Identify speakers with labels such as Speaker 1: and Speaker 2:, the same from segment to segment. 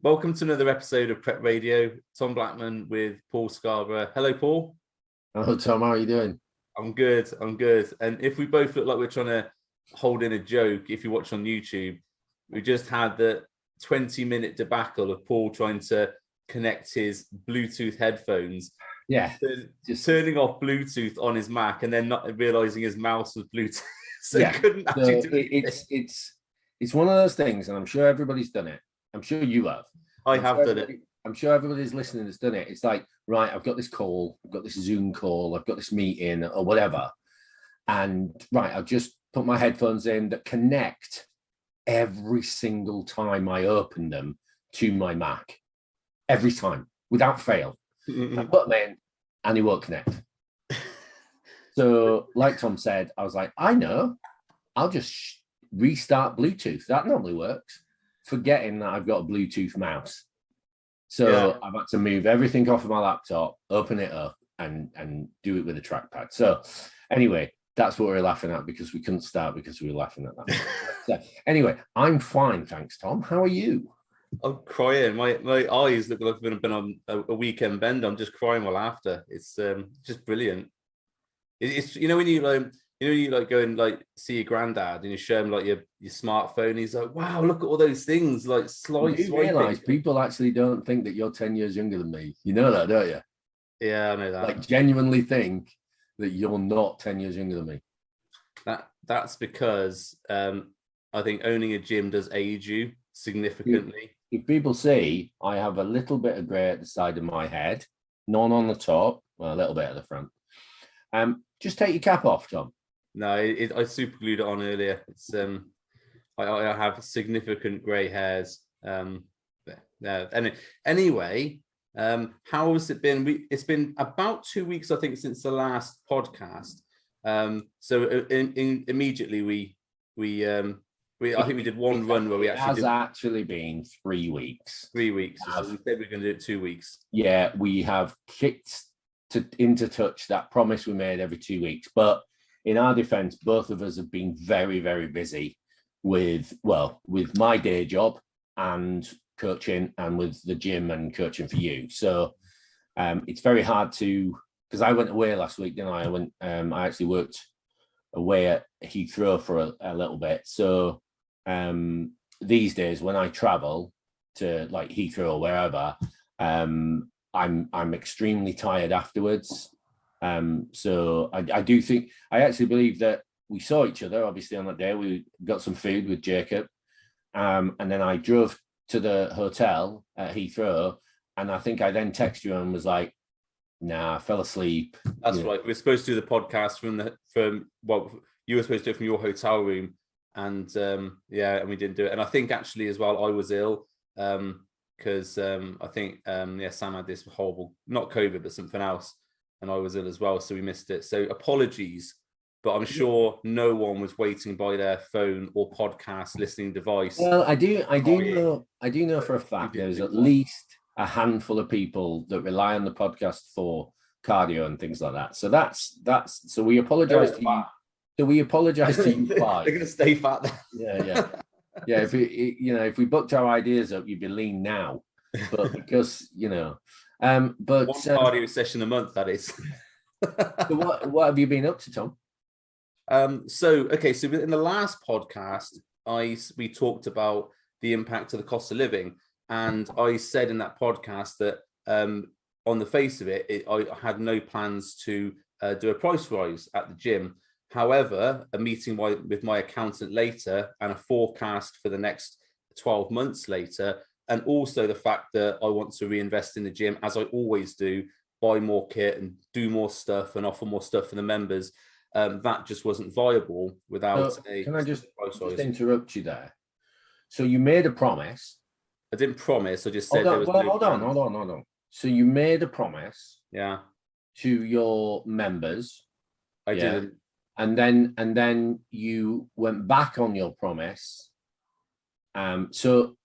Speaker 1: Welcome to another episode of Prep Radio. Tom Blackman with Paul Scarborough. Hello, Paul.
Speaker 2: Hello, Tom. How are you doing?
Speaker 1: I'm good. And if we both look like we're trying to hold in a joke, if you watch on YouTube, we just had the 20-minute debacle of Paul trying to connect his Bluetooth headphones.
Speaker 2: Yeah.
Speaker 1: Just turning off Bluetooth on his Mac and then not realizing his mouse was Bluetooth. So
Speaker 2: yeah.
Speaker 1: he couldn't actually do it.
Speaker 2: It's one of those things, and I'm sure everybody's done it. I'm sure you have.
Speaker 1: I have done it.
Speaker 2: I'm sure everybody's listening has done it. It's like, right, I've got this call, I've got this Zoom call, I've got this meeting or whatever. And right, I'll just put my headphones in that connect every single time I open them to my Mac. Every time, without fail. I put them in and it won't connect. So like Tom said, I was like, I know, I'll just restart Bluetooth. That normally works. Forgetting that I've got a Bluetooth mouse. So I've had to move everything off of my laptop, open it up and do it with a trackpad. So anyway, that's what we're laughing at because we couldn't start because we were laughing at that. So anyway, I'm fine. Thanks, Tom. How are you?
Speaker 1: I'm crying. My eyes look like I've been on a weekend bend. I'm just crying with laughter. It's just brilliant. It's when you go and like see your granddad and you show him like your smartphone. He's like, wow, look at all those things. Like
Speaker 2: You realise people actually don't think that you're 10 years younger than me. You know that, don't you?
Speaker 1: Yeah, I know that.
Speaker 2: Like genuinely think that you're not 10 years younger than me.
Speaker 1: That's because I think owning a gym does age you significantly.
Speaker 2: If people see I have a little bit of grey at the side of my head, none on the top, well, a little bit at the front. Just take your cap off, Tom.
Speaker 1: No, I super glued it on earlier. It's I have significant grey hairs. Anyway, how has it been? It's been about 2 weeks, I think, since the last podcast. So immediately we I think we did one run where we actually. It
Speaker 2: has actually been 3 weeks.
Speaker 1: 3 weeks. So we said we're going to do it 2 weeks.
Speaker 2: Yeah, we have kicked into touch that promise we made every 2 weeks. But in our defense, both of us have been very, very busy with my day job and coaching and with the gym and coaching for you. So it's very hard because I went away last week, didn't I? I actually worked away at Heathrow for a little bit. So these days when I travel to like Heathrow or wherever, I'm extremely tired afterwards. So I do think, I actually believe that we saw each other, obviously, on that day. We got some food with Jacob. And then I drove to the hotel at Heathrow. And I think I then texted you and was like, nah, I fell asleep.
Speaker 1: That's right. We're supposed to do the podcast from what you were supposed to do from your hotel room. And and we didn't do it. And I think actually as well, I was ill. Because I think Sam had this horrible, not COVID, but something else, and I was ill as well, so we missed it. So apologies, but I'm sure no one was waiting by their phone or podcast listening device.
Speaker 2: Well, I do know for a fact there's at least a handful of people that rely on the podcast for cardio and things like that. So so we apologize to you. So we apologize to you.
Speaker 1: They're going to stay fat then.
Speaker 2: Yeah. Yeah, if we booked our ideas up, you'd be lean now. But because but
Speaker 1: one cardio session a month, that is.
Speaker 2: So what have you been up to, Tom?
Speaker 1: So in the last podcast, we talked about the impact of the cost of living, and I said in that podcast that on the face of it, I had no plans to do a price rise at the gym. However, a meeting with my accountant later and a forecast for the next 12 months later, and also the fact that I want to reinvest in the gym, as I always do, buy more kit and do more stuff and offer more stuff for the members, that just wasn't viable without
Speaker 2: Can I just interrupt you there? So you made a promise.
Speaker 1: I didn't promise, I just said
Speaker 2: hold on. So you made a promise to your members.
Speaker 1: I didn't.
Speaker 2: And then you went back on your promise. So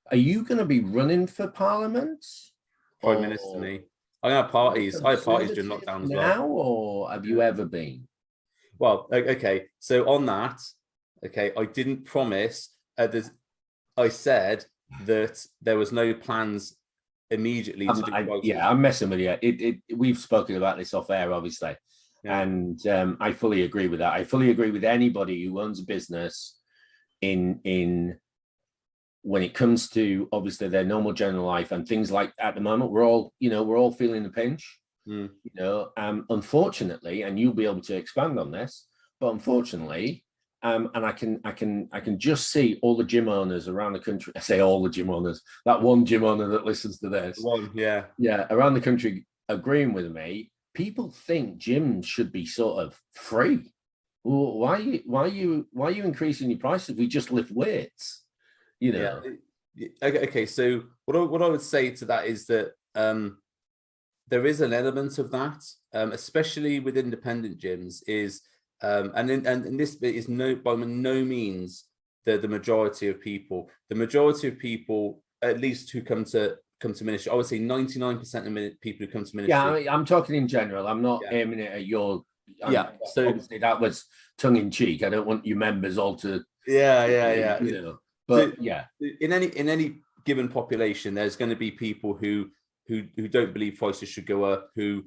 Speaker 2: are you going to be running for Parliament?
Speaker 1: Prime Minister, me. I have parties. I have parties during lockdown as well.
Speaker 2: Now, or have you ever been?
Speaker 1: Well, okay. So on that, I didn't promise. I said that there was no plans immediately to do prices.
Speaker 2: I'm messing with you. We've spoken about this off air, obviously. Yeah. And I fully agree with that. I fully agree with anybody who owns a business in when it comes to obviously their normal general life and things like at the moment, we're all feeling the pinch. Unfortunately, and you'll be able to expand on this, but unfortunately, and I can just see all the gym owners around the country. I say all the gym owners, that one gym owner that listens to this. Around the country agreeing with me. People think gyms should be sort of free. Well, why are you increasing your prices? We just lift weights,
Speaker 1: Okay, so what I would say to that is that there is an element of that, especially with independent gyms, is and this is by no means the majority of people. The majority of people, at least who come to ministry, I would say 99% of people who come to ministry.
Speaker 2: Yeah, I'm talking in general. I'm not aiming it at your. So obviously that was tongue in cheek. I don't want your members all to. But
Speaker 1: in any given population, there's going to be people who don't believe prices should go up, who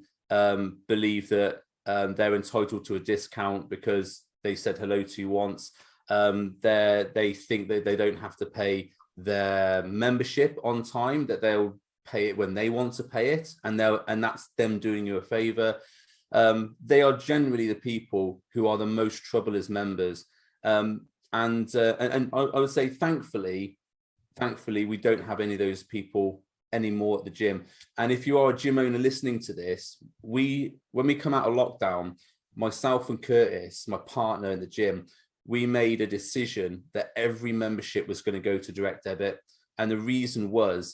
Speaker 1: believe that they're entitled to a discount because they said hello to you once. They think that they don't have to pay their membership on time, that they'll pay it when they want to pay it, and that's them doing you a favor. They are generally the people who are the most trouble as members. And I would say thankfully we don't have any of those people anymore at the gym. And if you are a gym owner listening to this, when we come out of lockdown, myself and Curtis, my partner in the gym, we made a decision that every membership was going to go to direct debit. And the reason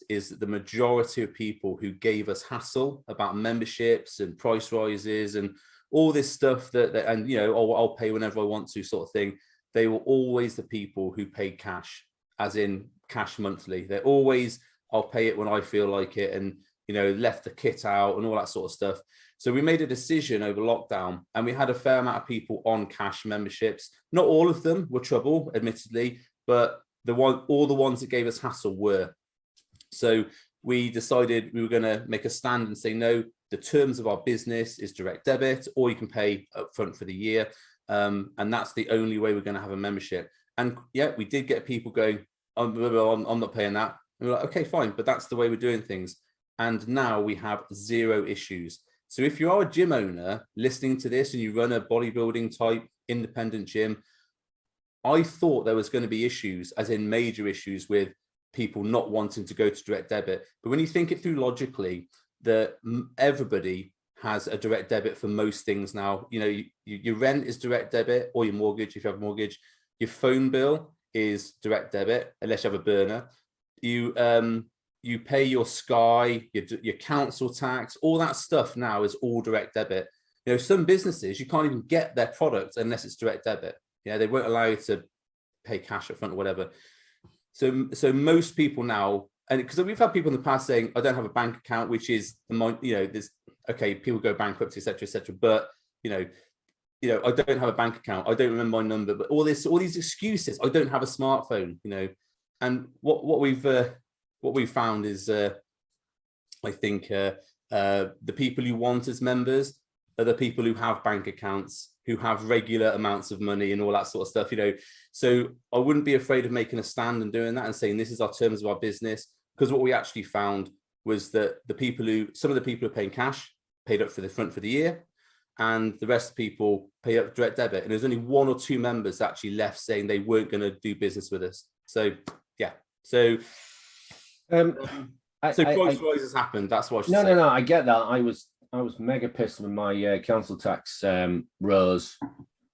Speaker 1: is that the majority of people who gave us hassle about memberships and price rises and all this stuff I'll pay whenever I want to sort of thing, they were always the people who paid cash, as in cash monthly. They're always, I'll pay it when I feel like it, and left the kit out and all that sort of stuff. So we made a decision over lockdown, and we had a fair amount of people on cash memberships. Not all of them were trouble, admittedly, but all the ones that gave us hassle were. So we decided we were going to make a stand and say, no, the terms of our business is direct debit, or you can pay upfront for the year. And that's the only way we're going to have a membership. And we did get people going, I'm not paying that. And we're like, okay, fine, but that's the way we're doing things. And now we have zero issues. So if you are a gym owner listening to this and you run a bodybuilding type independent gym, I thought there was going to be issues, as in major issues, with people not wanting to go to direct debit. But when you think it through logically, that everybody has a direct debit for most things now. Your rent is direct debit, or your mortgage if you have a mortgage. Your phone bill is direct debit, unless you have a burner. You pay your Sky, your council tax, all that stuff now is all direct debit. Some businesses, you can't even get their product unless it's direct debit. They won't allow you to pay cash up front or whatever. So most people now, and because we've had people in the past saying, I don't have a bank account, which is there's people go bankrupt, etc. But I don't have a bank account, I don't remember my number, but all these excuses, I don't have a smartphone, and what we've found is I think the people you want as members are the people who have bank accounts, who have regular amounts of money and all that sort of stuff, So I wouldn't be afraid of making a stand and doing that and saying, this is our terms of our business, because what we actually found was that some of the people who are paying cash paid up for the front for the year, and the rest of the people pay up direct debit. And there's only one or two members that actually left saying they weren't going to do business with us. So, yeah. So price rises happened. That's what I should say.
Speaker 2: No, I get that. I was mega pissed when my council tax rose.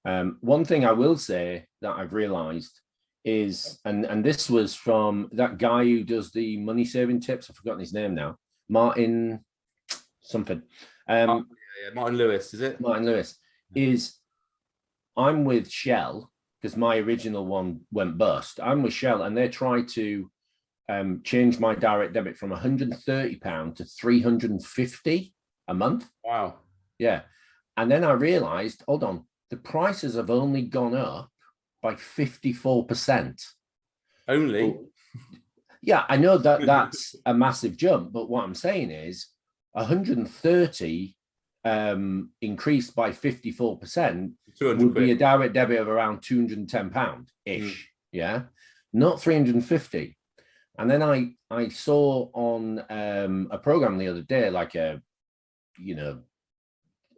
Speaker 2: One thing I will say that I've realised is, and this was from that guy who does the money saving tips. I've forgotten his name now. Martin something.
Speaker 1: Martin Lewis, is it?
Speaker 2: Martin Lewis. I'm with Shell because my original one went bust. I'm with Shell, and they tried to change my direct debit from £130 to £350 a month.
Speaker 1: Wow.
Speaker 2: Yeah. And then I realized, hold on, the prices have only gone up by 54%.
Speaker 1: Only?
Speaker 2: Yeah, I know that that's a massive jump, but what I'm saying is 130 increased by 54% would be a direct debit of around £210-ish. Yeah, not 350. And then I saw on a program the other day, like a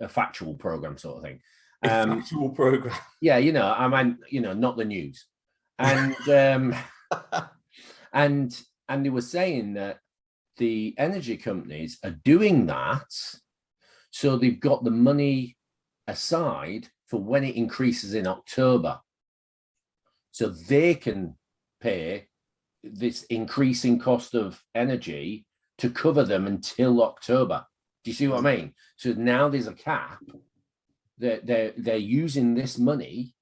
Speaker 2: factual program sort of thing.
Speaker 1: A factual program.
Speaker 2: Yeah, I mean, not the news. And and they were saying that the energy companies are doing that, so they've got the money aside for when it increases in October, so they can pay this increasing cost of energy to cover them until October. Do you see what I mean? So now there's a cap. They're using this money.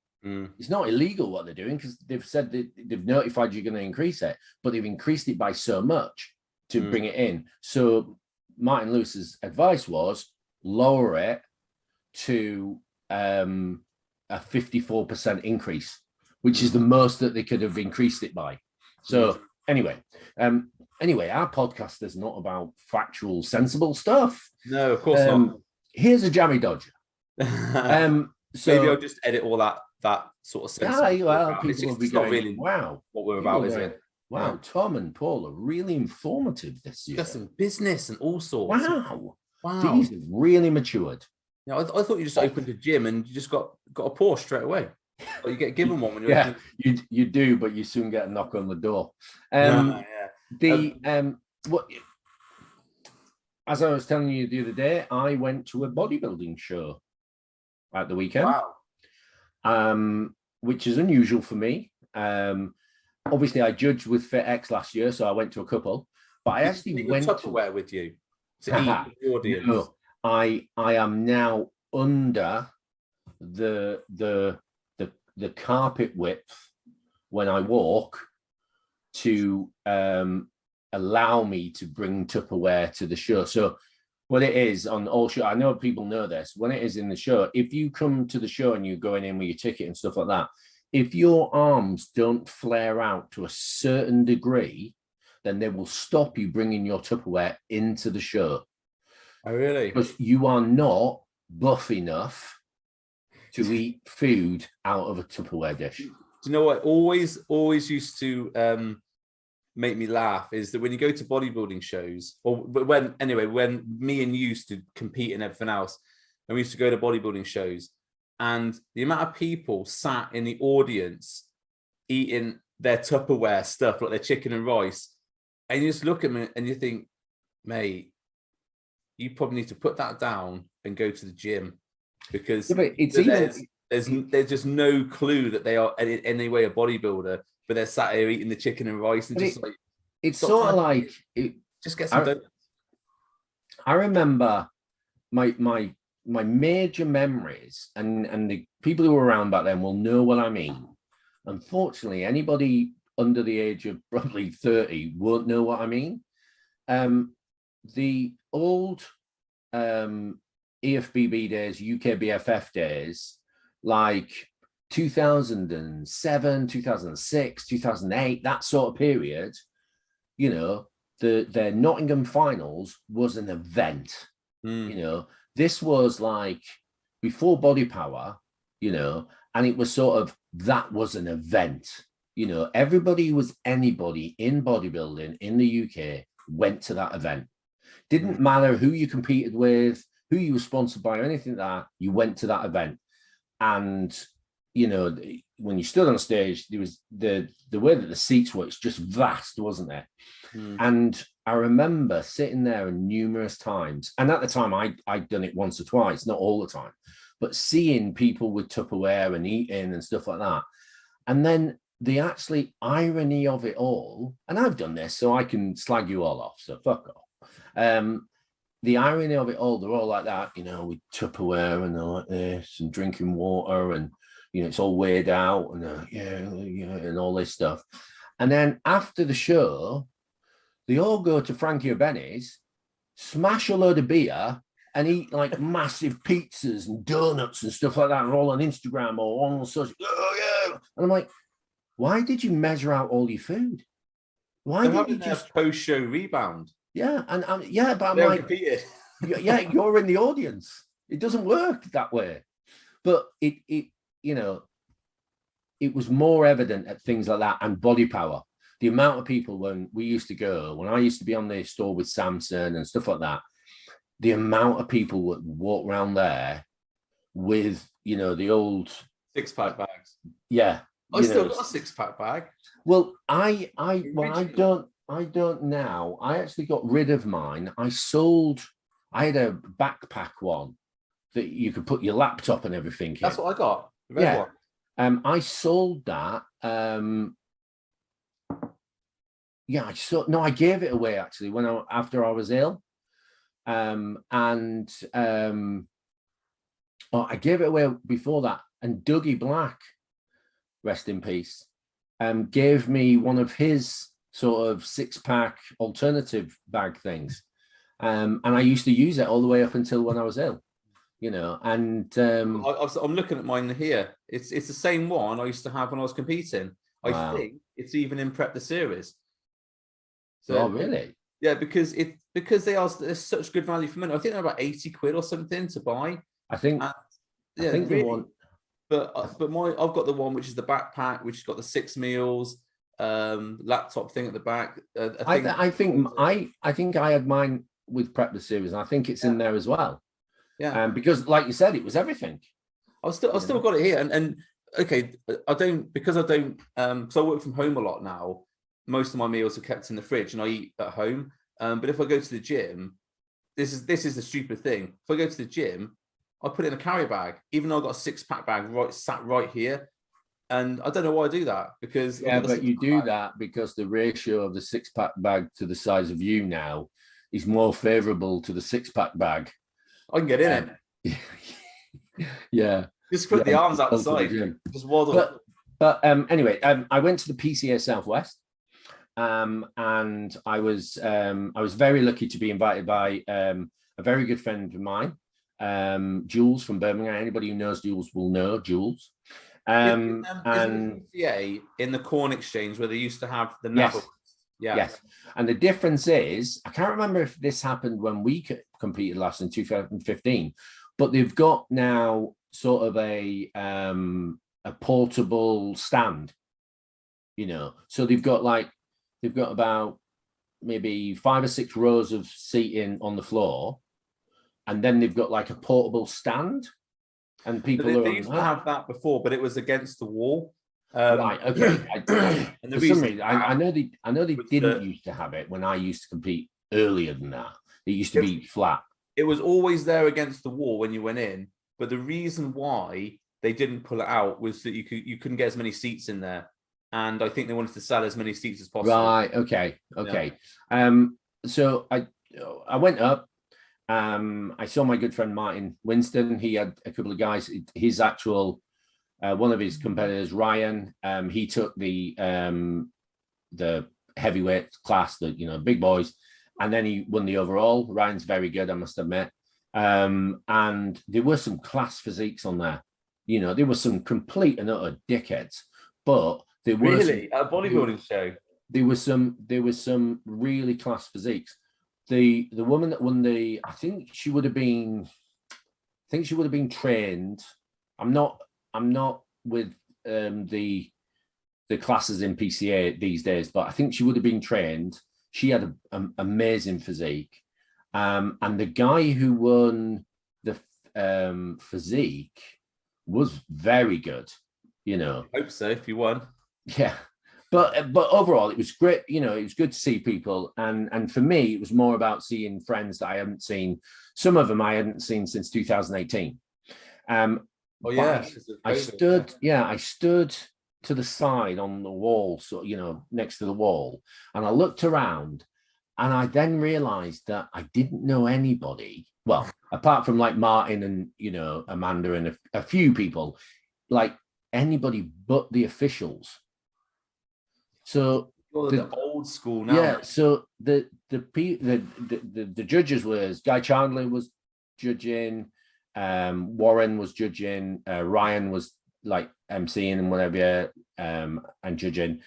Speaker 2: It's not illegal what they're doing, because they've said that they've notified you're going to increase it, but they've increased it by so much to bring it in. So Martin Lewis's advice was lower it to a 54% increase, which is the most that they could have increased it by. So anyway, our podcast is not about factual, sensible stuff.
Speaker 1: No, of course not.
Speaker 2: Here's a jammy dodger.
Speaker 1: So maybe I'll just edit all that sort of sense.
Speaker 2: Yeah, well, people will be going,
Speaker 1: really
Speaker 2: wow,
Speaker 1: what we're about, is it?
Speaker 2: Wow, yeah. Tom and Paul are really informative this year.
Speaker 1: Discussing business and all sorts.
Speaker 2: Wow. These have really matured.
Speaker 1: Yeah, I thought you just opened a gym and you just got a Porsche straight away. Or you get given one when you're
Speaker 2: you do, but you soon get a knock on the door. As I was telling you the other day, I went to a bodybuilding show at the weekend.
Speaker 1: Wow.
Speaker 2: Which is unusual for me. Obviously, I judged with FitX last year, so I went to a couple. But I actually went
Speaker 1: Tupperware with you to eat the audience.
Speaker 2: No, I am now under the carpet width when I walk to allow me to bring Tupperware to the show. So what it is on all show, I know people know this, when it is in the show, if you come to the show and you're going in with your ticket and stuff like that, if your arms don't flare out to a certain degree, then they will stop you bringing your Tupperware into the show.
Speaker 1: Oh, really?
Speaker 2: Because you are not buff enough to eat food out of a Tupperware dish.
Speaker 1: Do you know what always used to make me laugh is that when you go to bodybuilding shows, or when me and you used to compete and everything else, and we used to go to bodybuilding shows, and the amount of people sat in the audience eating their Tupperware stuff, like their chicken and rice, and you just look at me and you think, mate, you probably need to put that down and go to the gym, because there's just no clue that they are in any way a bodybuilder, but they're sat here eating the chicken and rice and just
Speaker 2: it's sort of like
Speaker 1: just get some donuts.
Speaker 2: I remember my major memories, and the people who were around back then will know what I mean. Unfortunately, anybody under the age of probably 30 won't know what I mean. The old EFBB days, UKBFF days, like 2007, 2006, 2008, that sort of period, their Nottingham finals was an event. This was like before Body Power, and it was sort of, that was an event. Everybody who was anybody in bodybuilding in the UK went to that event. Didn't matter who you competed with, who you were sponsored by, or anything like that, you went to that event. And when you stood on stage, there was the way that the seats were, it's just vast, wasn't it? And I remember sitting there numerous times, and at the time I'd done it once or twice, not all the time, but seeing people with Tupperware and eating and stuff like that. And then the actually irony of it all, and I've done this, so I can slag you all off, so fuck off. The irony of it all, they're all like that, with Tupperware and they're like this and drinking water, and it's all weighed out and and all this stuff. And then after the show, they all go to Frankie or Benny's, smash a load of beer, and eat like massive pizzas and donuts and stuff like that, and all on Instagram or on social. And I'm like, why did you measure out all your food? Why
Speaker 1: They're
Speaker 2: didn't you
Speaker 1: having their
Speaker 2: just?
Speaker 1: post-show rebound.
Speaker 2: Yeah, and yeah, but I'm
Speaker 1: They're
Speaker 2: like,
Speaker 1: competed.
Speaker 2: yeah, you're in the audience. It doesn't work that way. But you know, it was more evident at things like that and body power. The amount of people when I used to be on the store with Samson and stuff like that, the amount of people would walk around there with, the old
Speaker 1: 6-pack bags.
Speaker 2: Yeah.
Speaker 1: I still got a 6-pack bag.
Speaker 2: Well, I don't now. I actually got rid of mine. I had a backpack one that you could put your laptop and everything in.
Speaker 1: That's what I got. The red one.
Speaker 2: I sold that. I gave it away actually after I was ill. I gave it away before that. And Dougie Black, rest in peace, gave me one of his sort of 6-pack alternative bag things. And I used to use it all the way up until when I was ill, and
Speaker 1: I'm looking at mine here. It's the same one I used to have when I was competing.
Speaker 2: Wow.
Speaker 1: I think it's even in Prep the Series.
Speaker 2: So, oh, really?
Speaker 1: Yeah, because they're such good value for money. I think they're about 80 quid or something to buy.
Speaker 2: I think
Speaker 1: really,
Speaker 2: the one.
Speaker 1: But I've got the one which is the backpack, which has got the 6 meals, laptop thing at the back.
Speaker 2: I think I had mine with Prep the Series, and I think it's in there as well.
Speaker 1: Yeah.
Speaker 2: Because like you said, it was everything.
Speaker 1: I've still got it here, and okay, because I work from home a lot now. Most of my meals are kept in the fridge, and I eat at home. But if I go to the gym, this is the stupid thing. If I go to the gym, I put it in a carry bag, even though I've got a 6-pack bag sat right here. And I don't know why I do that, because
Speaker 2: but you do that because the ratio of the 6-pack bag to the size of you now is more favorable to the 6-pack bag.
Speaker 1: I can get in it.
Speaker 2: Yeah.
Speaker 1: Just put the arms out the side. Just waddle.
Speaker 2: But anyway, I went to the PCA Southwest. And I was very lucky to be invited by a very good friend of mine, Jules from Birmingham. Anybody who knows Jules will know Jules.
Speaker 1: And PCA in the Corn Exchange where they used to have the Neville.
Speaker 2: Yes. And the difference is, I can't remember if this happened when we competed last in 2015, but they've got now sort of a portable stand, so they've got about maybe 5 or 6 rows of seating on the floor, and then they've got like a portable stand, and people
Speaker 1: they used to have that before, but it was against the wall.
Speaker 2: Right. Okay. And for some reason, I know they didn't used to have it when I used to compete earlier than that. It used to be flat.
Speaker 1: It was always there against the wall when you went in, but the reason why they didn't pull it out was that you couldn't get as many seats in there. And I think they wanted to sell as many seats as possible.
Speaker 2: Right. Okay. Yeah. So I went up. I saw my good friend Martin Winston. He had a couple of guys. His actual one of his competitors, Ryan. He took the heavyweight class, the big boys, and then he won the overall. Ryan's very good, I must admit. And there were some class physiques on there. There were some complete and utter dickheads, but there were
Speaker 1: really a bodybuilding show.
Speaker 2: There was some really class physiques. The woman that won I think she would have been trained. I'm not with the classes in PCA these days, but I think she would have been trained. She had an amazing physique, and the guy who won the physique was very good.
Speaker 1: I hope so if you won.
Speaker 2: Yeah. But overall, it was great. It was good to see people. And for me, it was more about seeing friends that I hadn't seen. Some of them I hadn't seen since 2018. I stood to the side on the wall, so, next to the wall. And I looked around, and I then realized that I didn't know anybody. Well, apart from like Martin and, Amanda and a few people, like anybody but the officials. So
Speaker 1: the old school now.
Speaker 2: Yeah. So the judges was Guy Chandler was judging, Warren was judging, Ryan was like emceeing and whatever, and judging,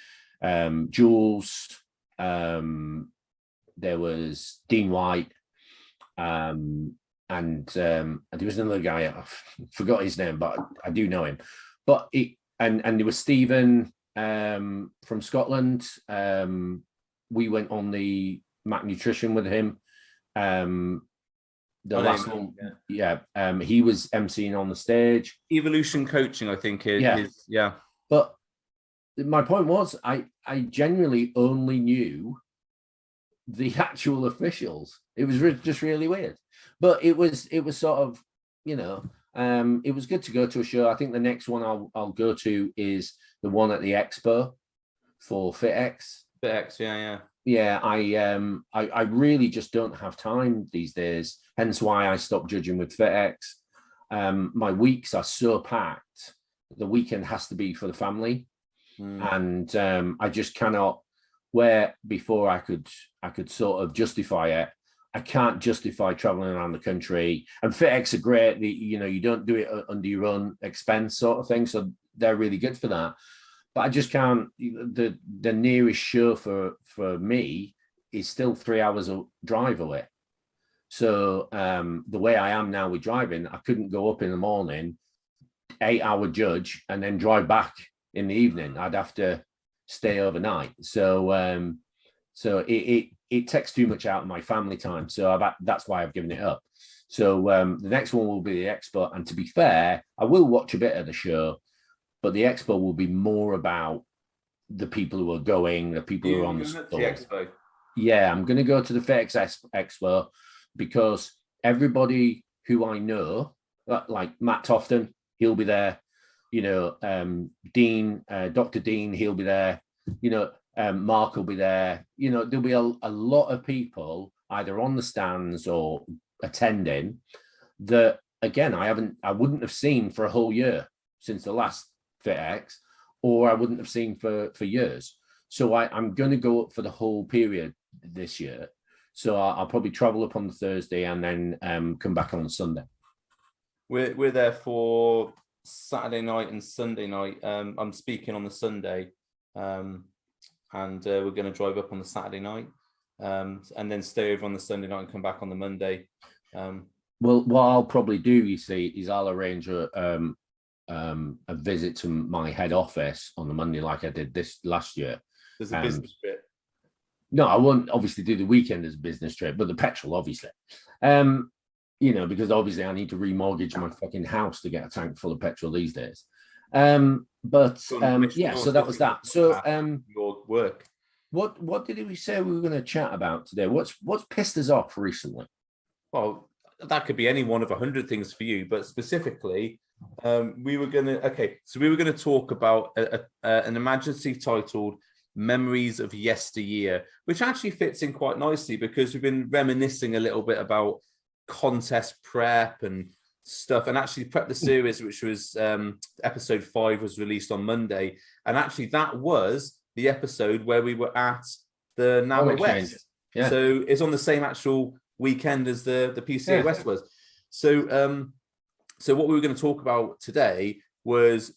Speaker 2: Jules, there was Dean White, and there was another guy, I forgot his name, but I do know him. But and there was Stephen from Scotland. We went on the Mac Nutrition with him. The last one, he was emceeing on the stage.
Speaker 1: Evolution Coaching, I think.
Speaker 2: Yeah. But my point was, I genuinely only knew the actual officials. It was just really weird. But it was sort of, it was good to go to a show. I think the next one I'll go to is the one at the Expo for FitX.
Speaker 1: FitX, yeah.
Speaker 2: Yeah, I really just don't have time these days. Hence why I stopped judging with FitX. My weeks are so packed. The weekend has to be for the family, and I just cannot. Where before I could sort of justify it, I can't justify traveling around the country. And FitX are great. You don't do it under your own expense, sort of thing. So they're really good for that. But I just can't. The nearest show for me is still 3 hours of drive away. So the way I am now with driving, I couldn't go up in the morning, 8-hour judge, and then drive back in the evening. I'd have to stay overnight. So it takes too much out of my family time. So that's why I've given it up. So the next one will be the Expo. And to be fair, I will watch a bit of the show, but the Expo will be more about the people who are going, the people who are on the store.
Speaker 1: Expo.
Speaker 2: Yeah, I'm going to go to the FitX Expo because everybody who I know, like Matt Tofton, he'll be there. Dean, Dr. Dean, he'll be there. Mark will be there. There'll be a lot of people either on the stands or attending that, again, I wouldn't have seen for a whole year since the last FitX, or I wouldn't have seen for years. So I'm going to go up for the whole period this year. So I'll probably travel up on the Thursday and then come back on the Sunday.
Speaker 1: We're there for Saturday night and Sunday night. I'm speaking on the Sunday, and we're going to drive up on the Saturday night, and then stay over on the Sunday night and come back on the Monday.
Speaker 2: Well, what I'll probably do, you see, is I'll arrange a visit to my head office on the Monday, like I did this last year.
Speaker 1: There's a business trip.
Speaker 2: No, I won't obviously do the weekend as a business trip, but the petrol, obviously. Because obviously I need to remortgage my fucking house to get a tank full of petrol these days. So that was that. So
Speaker 1: your work.
Speaker 2: What did we say we were going to chat about today? What's pissed us off recently?
Speaker 1: Well, that could be any one of 100 things for you, but specifically, we were going to talk about an emergency titled Memories of Yesteryear, which actually fits in quite nicely because we've been reminiscing a little bit about contest prep and stuff, and actually Prep the Series, which was episode 5, was released on Monday, and actually that was the episode where we were at the NAMA West. Yeah. So it's on the same actual weekend as the PCA West was. So what we were going to talk about today was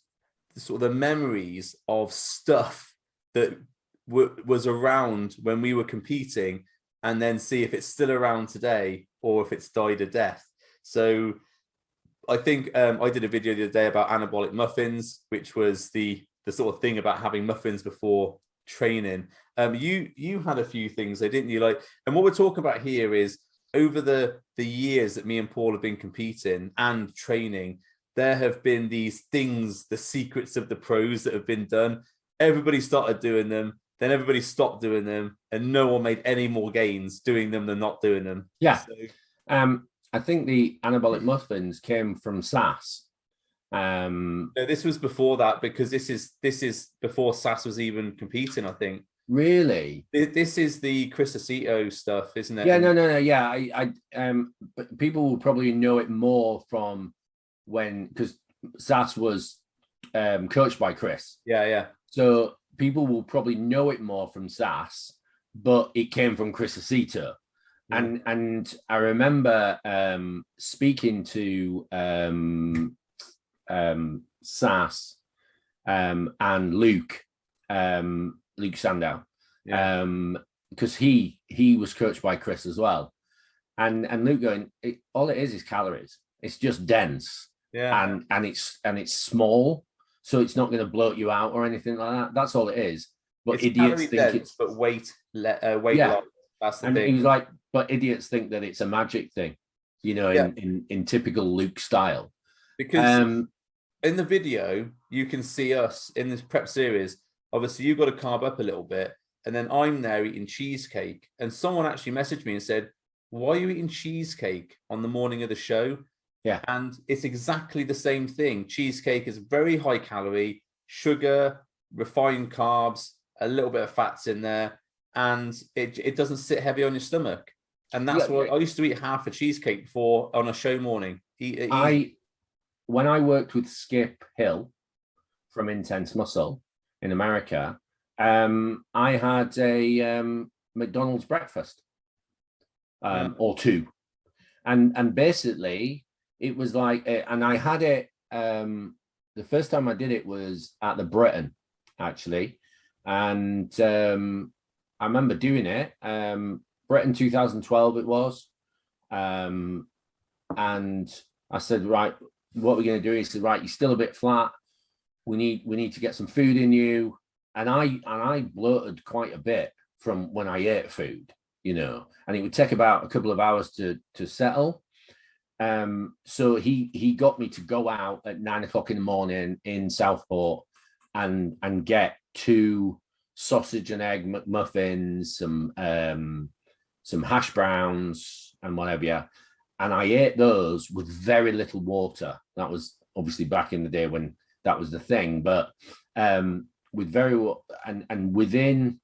Speaker 1: sort of the memories of stuff that was around when we were competing, and then see if it's still around today or if it's died a death. So I think I did a video the other day about anabolic muffins, which was the sort of thing about having muffins before training. You had a few things there, didn't you? And what we're talking about here is over the years that me and Paul have been competing and training, there have been these things, the secrets of the pros that have been done. Everybody started doing them, then everybody stopped doing them, and no one made any more gains doing them than not doing them.
Speaker 2: Yeah. So, I think the anabolic muffins came from SAS.
Speaker 1: No, this was before that, because this is before SAS was even competing, I think.
Speaker 2: Really?
Speaker 1: This is the Chris Aceto stuff, isn't it?
Speaker 2: Yeah, no. Yeah, but people will probably know it more from because SAS was coached by Chris.
Speaker 1: Yeah.
Speaker 2: So people will probably know it more from SAS, but it came from Chris Aceto. Yeah. And I remember speaking to SAS and Luke Sandow. Yeah. because he was coached by Chris as well, and Luke going, all it is calories. It's just dense, and it's small, so it's not going to bloat you out or anything like that. That's all it is. But
Speaker 1: it's
Speaker 2: idiots think
Speaker 1: dense,
Speaker 2: it's
Speaker 1: but weight
Speaker 2: yeah.
Speaker 1: loss. That's the
Speaker 2: and
Speaker 1: thing.
Speaker 2: he was like, but idiots think that it's a magic thing, in typical Luke style.
Speaker 1: Because in the video, you can see us in this prep series. Obviously, you've got to carb up a little bit, and then I'm there eating cheesecake. And someone actually messaged me and said, "Why are you eating cheesecake on the morning of the show?"
Speaker 2: Yeah,
Speaker 1: and it's exactly the same thing. Cheesecake is very high calorie, sugar, refined carbs, a little bit of fats in there, and it doesn't sit heavy on your stomach. And that's why I used to eat half a cheesecake before on a show morning.
Speaker 2: When I worked with Skip Hill from Intense Muscle in America, I had a McDonald's breakfast or two, and basically it was like, and I had it. The first time I did it was at the Britain, actually, and I remember doing it. Britain 2012 it was, and I said, right, what we're going to do? He said, right, you're still a bit flat. We need to get some food in you. And I bloated quite a bit from when I ate food, and it would take about a couple of hours to settle. So he got me to go out at 9 o'clock in the morning in Southport and get 2 sausage and egg McMuffins, some hash browns and whatever. Yeah. And I ate those with very little water. That was obviously back in the day when that was the thing, but with and within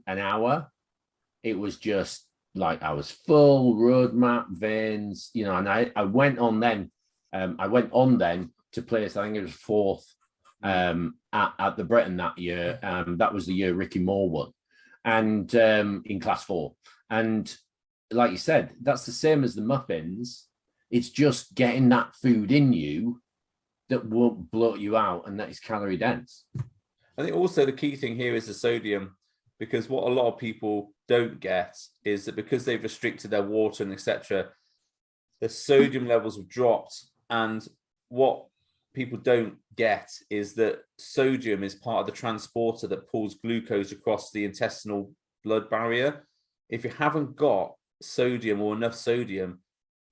Speaker 2: an hour, it was just like I was full, roadmap, veins, and I went on then. I went on then to place, I think it was 4th at the Britain that year. That was the year Ricky Moore won, and in class 4. And like you said, that's the same as the muffins. It's just getting that food in you that won't bloat you out and that is calorie dense.
Speaker 1: I think also the key thing here is the sodium, because what a lot of people don't get is that because they've restricted their water and etc., the sodium levels have dropped. And what people don't get is that sodium is part of the transporter that pulls glucose across the intestinal blood barrier. If you haven't got sodium or enough sodium,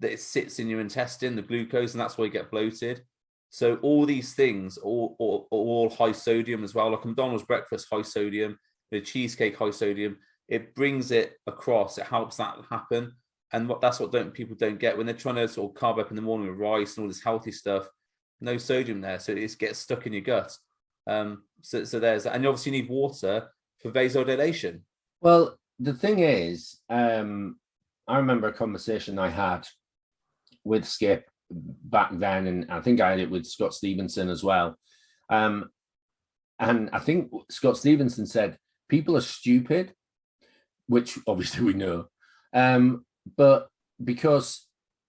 Speaker 1: that it sits in your intestine, the glucose, and that's why you get bloated. So all these things are all high sodium as well. Like McDonald's breakfast, high sodium, the cheesecake, high sodium. It brings it across. It helps that happen. And that's what people don't get when they're trying to sort of carb up in the morning with rice and all this healthy stuff. No sodium there, so it gets stuck in your gut. So there's that. And you obviously need water for vasodilation.
Speaker 2: Well, the thing is, I remember a conversation I had with Skip back then, and I think I had it with Scott Stevenson as well. And I think Scott Stevenson said people are stupid, which obviously we know. But because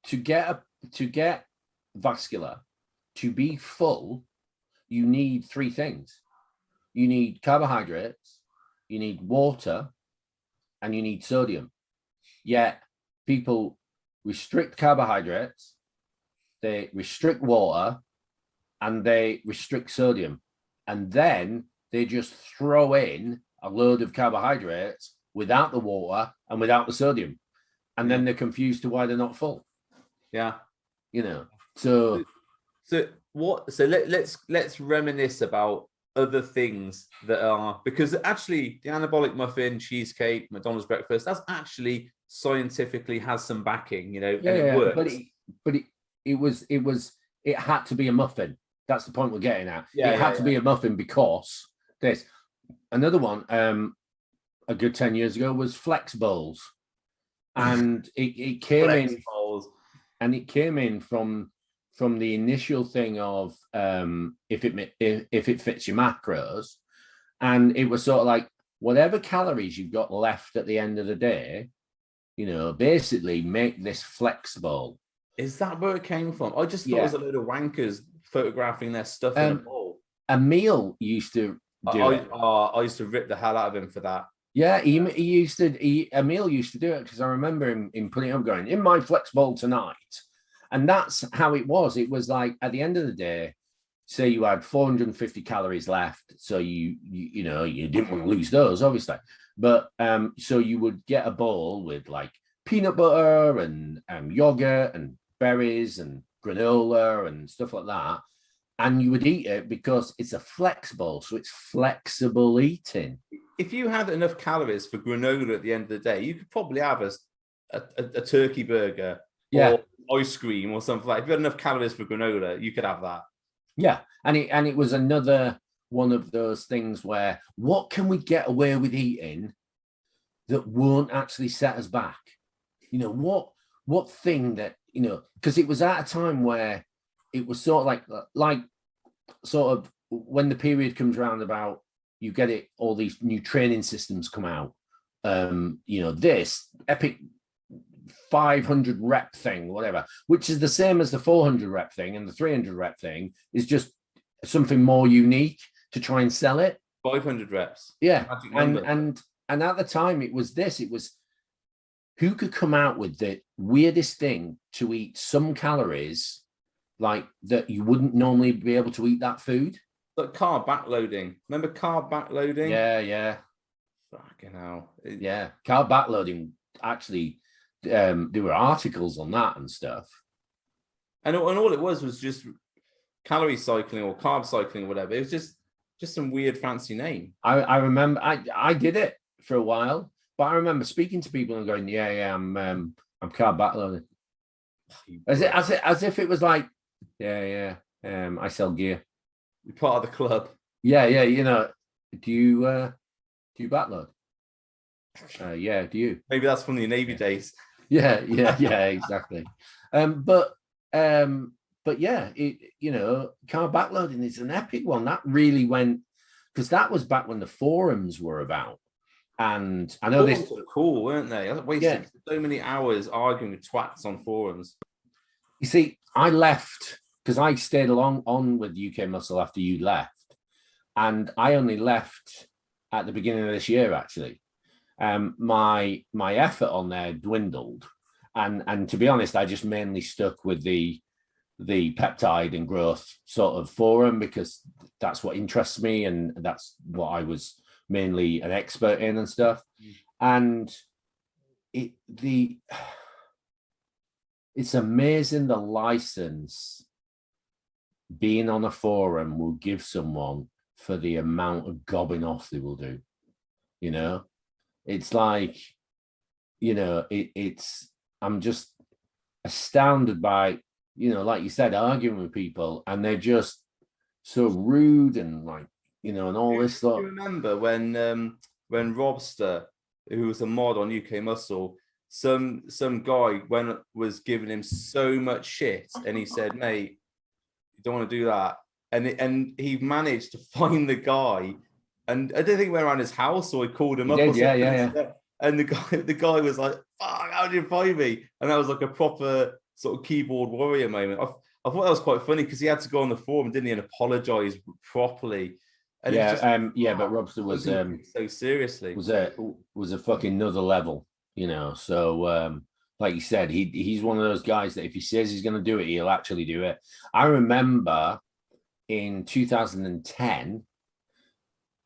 Speaker 2: to get vascular, to be full, you need 3 things. You need carbohydrates, you need water, and you need sodium. Yet people restrict carbohydrates, they restrict water, and they restrict sodium. And then they just throw in a load of carbohydrates without the water and without the sodium. And then they're confused to why they're not full.
Speaker 1: Yeah.
Speaker 2: So
Speaker 1: let's reminisce about other things that are, because actually the anabolic muffin, cheesecake, McDonald's breakfast, that's actually scientifically has some backing, it works.
Speaker 2: But it had to be a muffin. That's the point we're getting at. It had to be a muffin because this. Another one, a good 10 years ago, was Flex Bowls, and it came in bowls. And it came in from the initial thing of if it fits your macros, and it was sort of like whatever calories you've got left at the end of the day, basically make this flexible.
Speaker 1: Is that where it came from? I just thought it was a load of wankers photographing their stuff in a bowl.
Speaker 2: A meal used to do it.
Speaker 1: I used to rip the hell out of him for that.
Speaker 2: Yeah, Emil used to do it because I remember him putting up going in my flex bowl tonight. And that's how it was. It was like at the end of the day, say you had 450 calories left. So you didn't want to lose those, obviously. But so you would get a bowl with like peanut butter and yogurt and berries and granola and stuff like that. And you would eat it because it's a flex bowl. So it's flexible eating.
Speaker 1: If you had enough calories for granola at the end of the day, you could probably have a turkey burger or ice cream or something like that. If you had enough calories for granola, you could have that.
Speaker 2: Yeah. And it was another one of those things where what can we get away with eating that won't actually set us back? What thing that, because it was at a time where it was sort of like sort of when the period comes round about you get it, all these new training systems come out. This epic 500 rep thing, whatever, which is the same as the 400 rep thing, and the 300 rep thing is just something more unique to try and sell it.
Speaker 1: 500 reps.
Speaker 2: Yeah. And at the time it was who could come out with the weirdest thing to eat some calories like that you wouldn't normally be able to eat that food.
Speaker 1: But carb backloading. Remember carb backloading?
Speaker 2: Yeah.
Speaker 1: Fucking hell.
Speaker 2: Yeah. Carb backloading, actually, there were articles on that and stuff.
Speaker 1: And all it was just calorie cycling or carb cycling or whatever. It was just some weird fancy name.
Speaker 2: I remember I did it for a while, but I remember speaking to people and going, I'm carb backloading. As if it was like, I sell gear.
Speaker 1: You're part of the club.
Speaker 2: Yeah. Do you backload? Yeah. Do you?
Speaker 1: Maybe that's from the Navy days.
Speaker 2: Yeah, exactly. But yeah, carb backloading is an epic one. That really went, because that was back when the forums were about. And I know
Speaker 1: forums were cool, weren't they? I wasted so many hours arguing with twats on forums.
Speaker 2: You see, I left because I stayed on with UK Muscle after you left, and I only left at the beginning of this year. Actually, my effort on there dwindled, and to be honest, I just mainly stuck with the peptide and growth sort of forum because that's what interests me and that's what I was mainly an expert in and stuff. And it's amazing the license being on a forum will give someone for the amount of gobbing off they will do. It's like, I'm just astounded by, like you said, arguing with people, and they're just so rude and like, and all this stuff.
Speaker 1: Do you remember when Robster, who was a mod on UK Muscle, some guy was giving him so much shit, and he said, "Mate, you don't want to do that," and he managed to find the guy, and I don't think he went around his house or he called him up.
Speaker 2: Yeah.
Speaker 1: And the guy was like, "Fuck, how did you find me?" And that was like a proper sort of keyboard warrior moment. I thought that was quite funny because he had to go on the forum, didn't he, and apologize properly. And
Speaker 2: but Robster was
Speaker 1: so seriously
Speaker 2: was a fucking another level, So like you said, he's one of those guys that if he says he's going to do it, he'll actually do it. I remember in 2010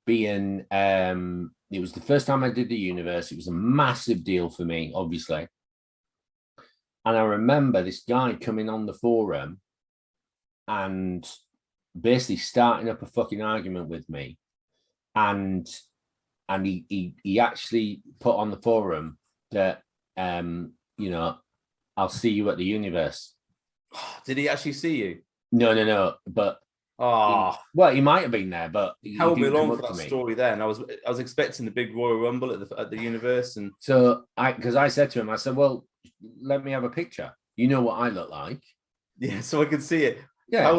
Speaker 2: being it was the first time I did the universe. It was a massive deal for me, obviously. And I remember this guy coming on the forum and basically starting up a fucking argument with me. And he actually put on the forum that, I'll see you at the universe.
Speaker 1: Did he actually see you?
Speaker 2: No. But he might have been there, but
Speaker 1: he held me along for that story then. I was expecting the big Royal Rumble at the universe, and
Speaker 2: so because I said to him, I said, "Well, let me have a picture. You know what I look like."
Speaker 1: Yeah, so I can see it.
Speaker 2: Yeah,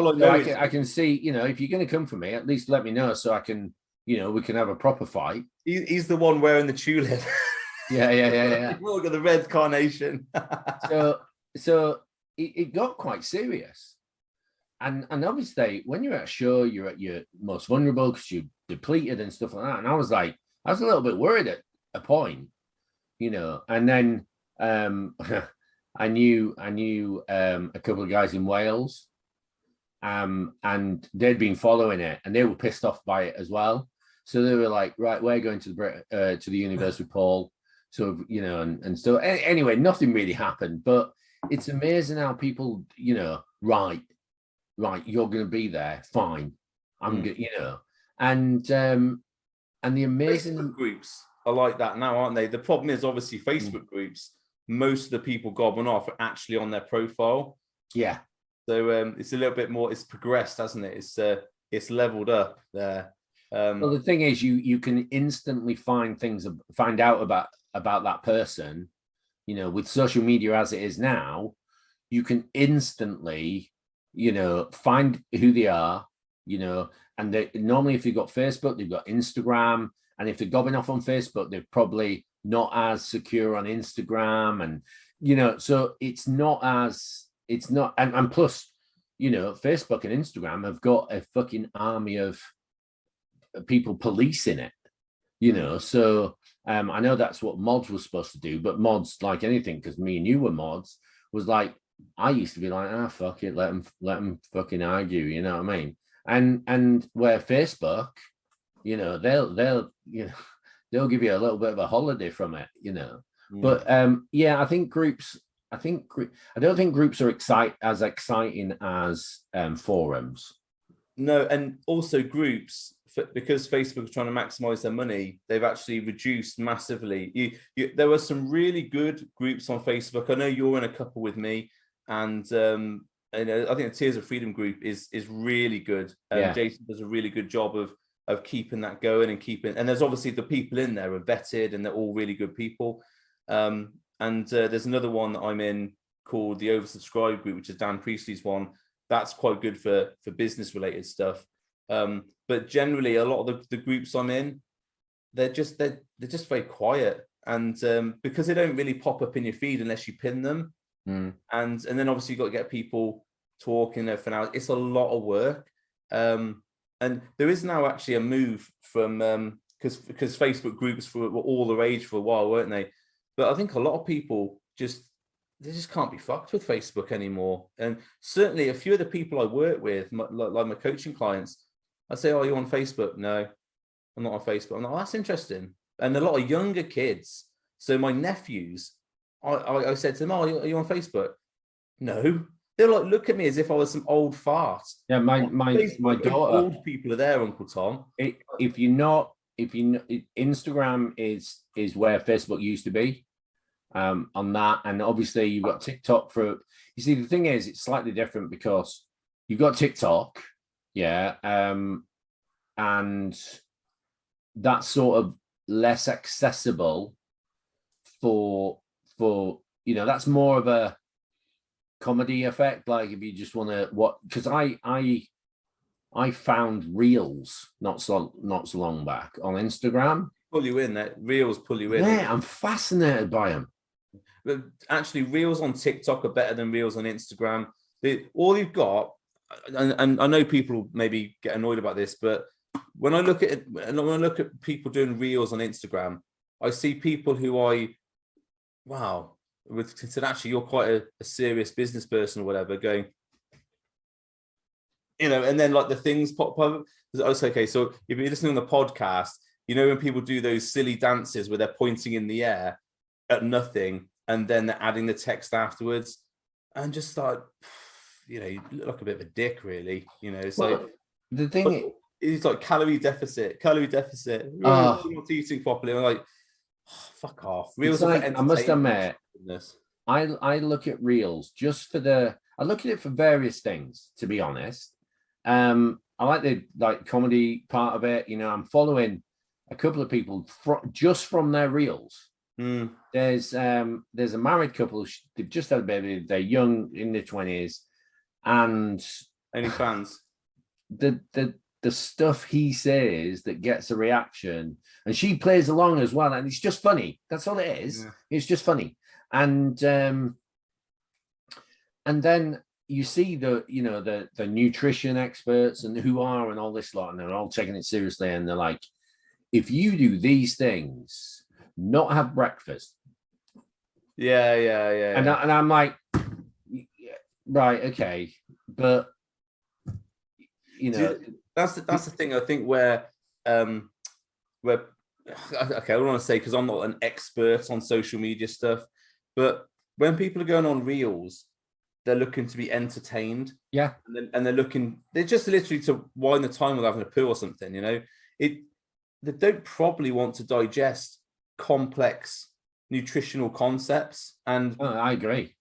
Speaker 2: I can see. If you're going to come for me, at least let me know so I can. We can have a proper fight.
Speaker 1: He's the one wearing the tulip.
Speaker 2: Yeah.
Speaker 1: Look at the red carnation.
Speaker 2: so it got quite serious. and obviously when you're at a show, you're at your most vulnerable because you're depleted and stuff like that. And I was a little bit worried at a point, and then I knew a couple of guys in Wales, and they'd been following it and they were pissed off by it as well. So they were like, right, we're going to the university with Paul. So, and so anyway, nothing really happened, but it's amazing how people, right, you're going to be there. Fine. I'm good, and the amazing
Speaker 1: Facebook groups are like that now, aren't they? The problem is obviously Facebook groups, most of the people gobbling off are actually on their profile.
Speaker 2: Yeah.
Speaker 1: So it's a little bit more, it's progressed, hasn't it? It's leveled up there.
Speaker 2: Well, the thing is, you can instantly find out about that person, with social media as it is now. You can instantly, find who they are, and normally if you've got Facebook, they've got Instagram, and if they're gobbing off on Facebook, they're probably not as secure on Instagram, and so it's not, and plus, Facebook and Instagram have got a fucking army of people policing it, so I know that's what mods was supposed to do, but mods, like anything, because me and you were mods, was like, I used to be like, fuck it, let them fucking argue, you know what I mean? And where Facebook, they'll give you a little bit of a holiday from it, But I think groups, I don't think groups are as exciting as forums.
Speaker 1: No, and also groups, because Facebook is trying to maximize their money, they've actually reduced massively. There were some really good groups on Facebook. I know you're in a couple with me, and I think the Tears of Freedom group is really good. Jason does a really good job of keeping that going and there's obviously the people in there are vetted and they're all really good people. And there's another one that I'm in called the Oversubscribed group, which is Dan Priestley's one. That's quite good for business related stuff. But generally, a lot of the groups I'm in, they're just very quiet, and because they don't really pop up in your feed unless you pin them, and then obviously you've got to get people talking there for now. It's a lot of work, and there is now actually a move from because Facebook groups were all the rage for a while, weren't they? But I think a lot of people they just can't be fucked with Facebook anymore. And certainly a few of the people I work with, like my coaching clients, I say, "Oh, you on Facebook?" "No, I'm not on Facebook." I'm like, "Oh, that's interesting." And a lot of younger kids. So my nephews, I said to them, "Oh, are you on Facebook?" "No." They're like, look at me as if I was some old fart.
Speaker 2: Yeah, my daughter.
Speaker 1: Old people are there, Uncle Tom.
Speaker 2: If you know, Instagram is where Facebook used to be. On that, and obviously you've got TikTok for. You see, the thing is, it's slightly different because you've got TikTok. And that's sort of less accessible for that's more of a comedy effect. Like if you just want to because I found reels not so long back on Instagram.
Speaker 1: Pull you in, that reels pull you in.
Speaker 2: Yeah, I'm fascinated by them.
Speaker 1: But actually, reels on TikTok are better than reels on Instagram. All you've got. And I know people maybe get annoyed about this, but when I look at it, and when I look at people doing reels on Instagram, I see people who would consider actually you're quite a serious business person or whatever, going, and then like the things pop up. Okay, so if you're listening on the podcast, when people do those silly dances where they're pointing in the air at nothing and then they're adding the text afterwards, and just like, you look like a bit of a dick, really. It's like
Speaker 2: the thing
Speaker 1: is like calorie deficit. Not eating properly. I'm like, fuck off. Reels are for
Speaker 2: I must admit, I look at reels just I look at it for various things, to be honest. I like the comedy part of it. I'm following a couple of people just from their reels. There's a married couple. They've just had a baby. They're young, in their 20s. And
Speaker 1: any fans,
Speaker 2: the stuff he says that gets a reaction, and she plays along as well, and it's just funny. That's all it is. Yeah. It's just funny. And then you see the nutrition experts and who are and all this lot, and they're all taking it seriously, and they're like, if you do these things, not have breakfast.
Speaker 1: Yeah.
Speaker 2: And I'm like, right, okay, but
Speaker 1: that's the thing. I think where okay, I don't want to say, because I'm not an expert on social media stuff, but when people are going on reels, they're looking to be entertained.
Speaker 2: Yeah.
Speaker 1: And they're just literally to wind the time with having a poo or something, they don't probably want to digest complex nutritional concepts. And
Speaker 2: I agree.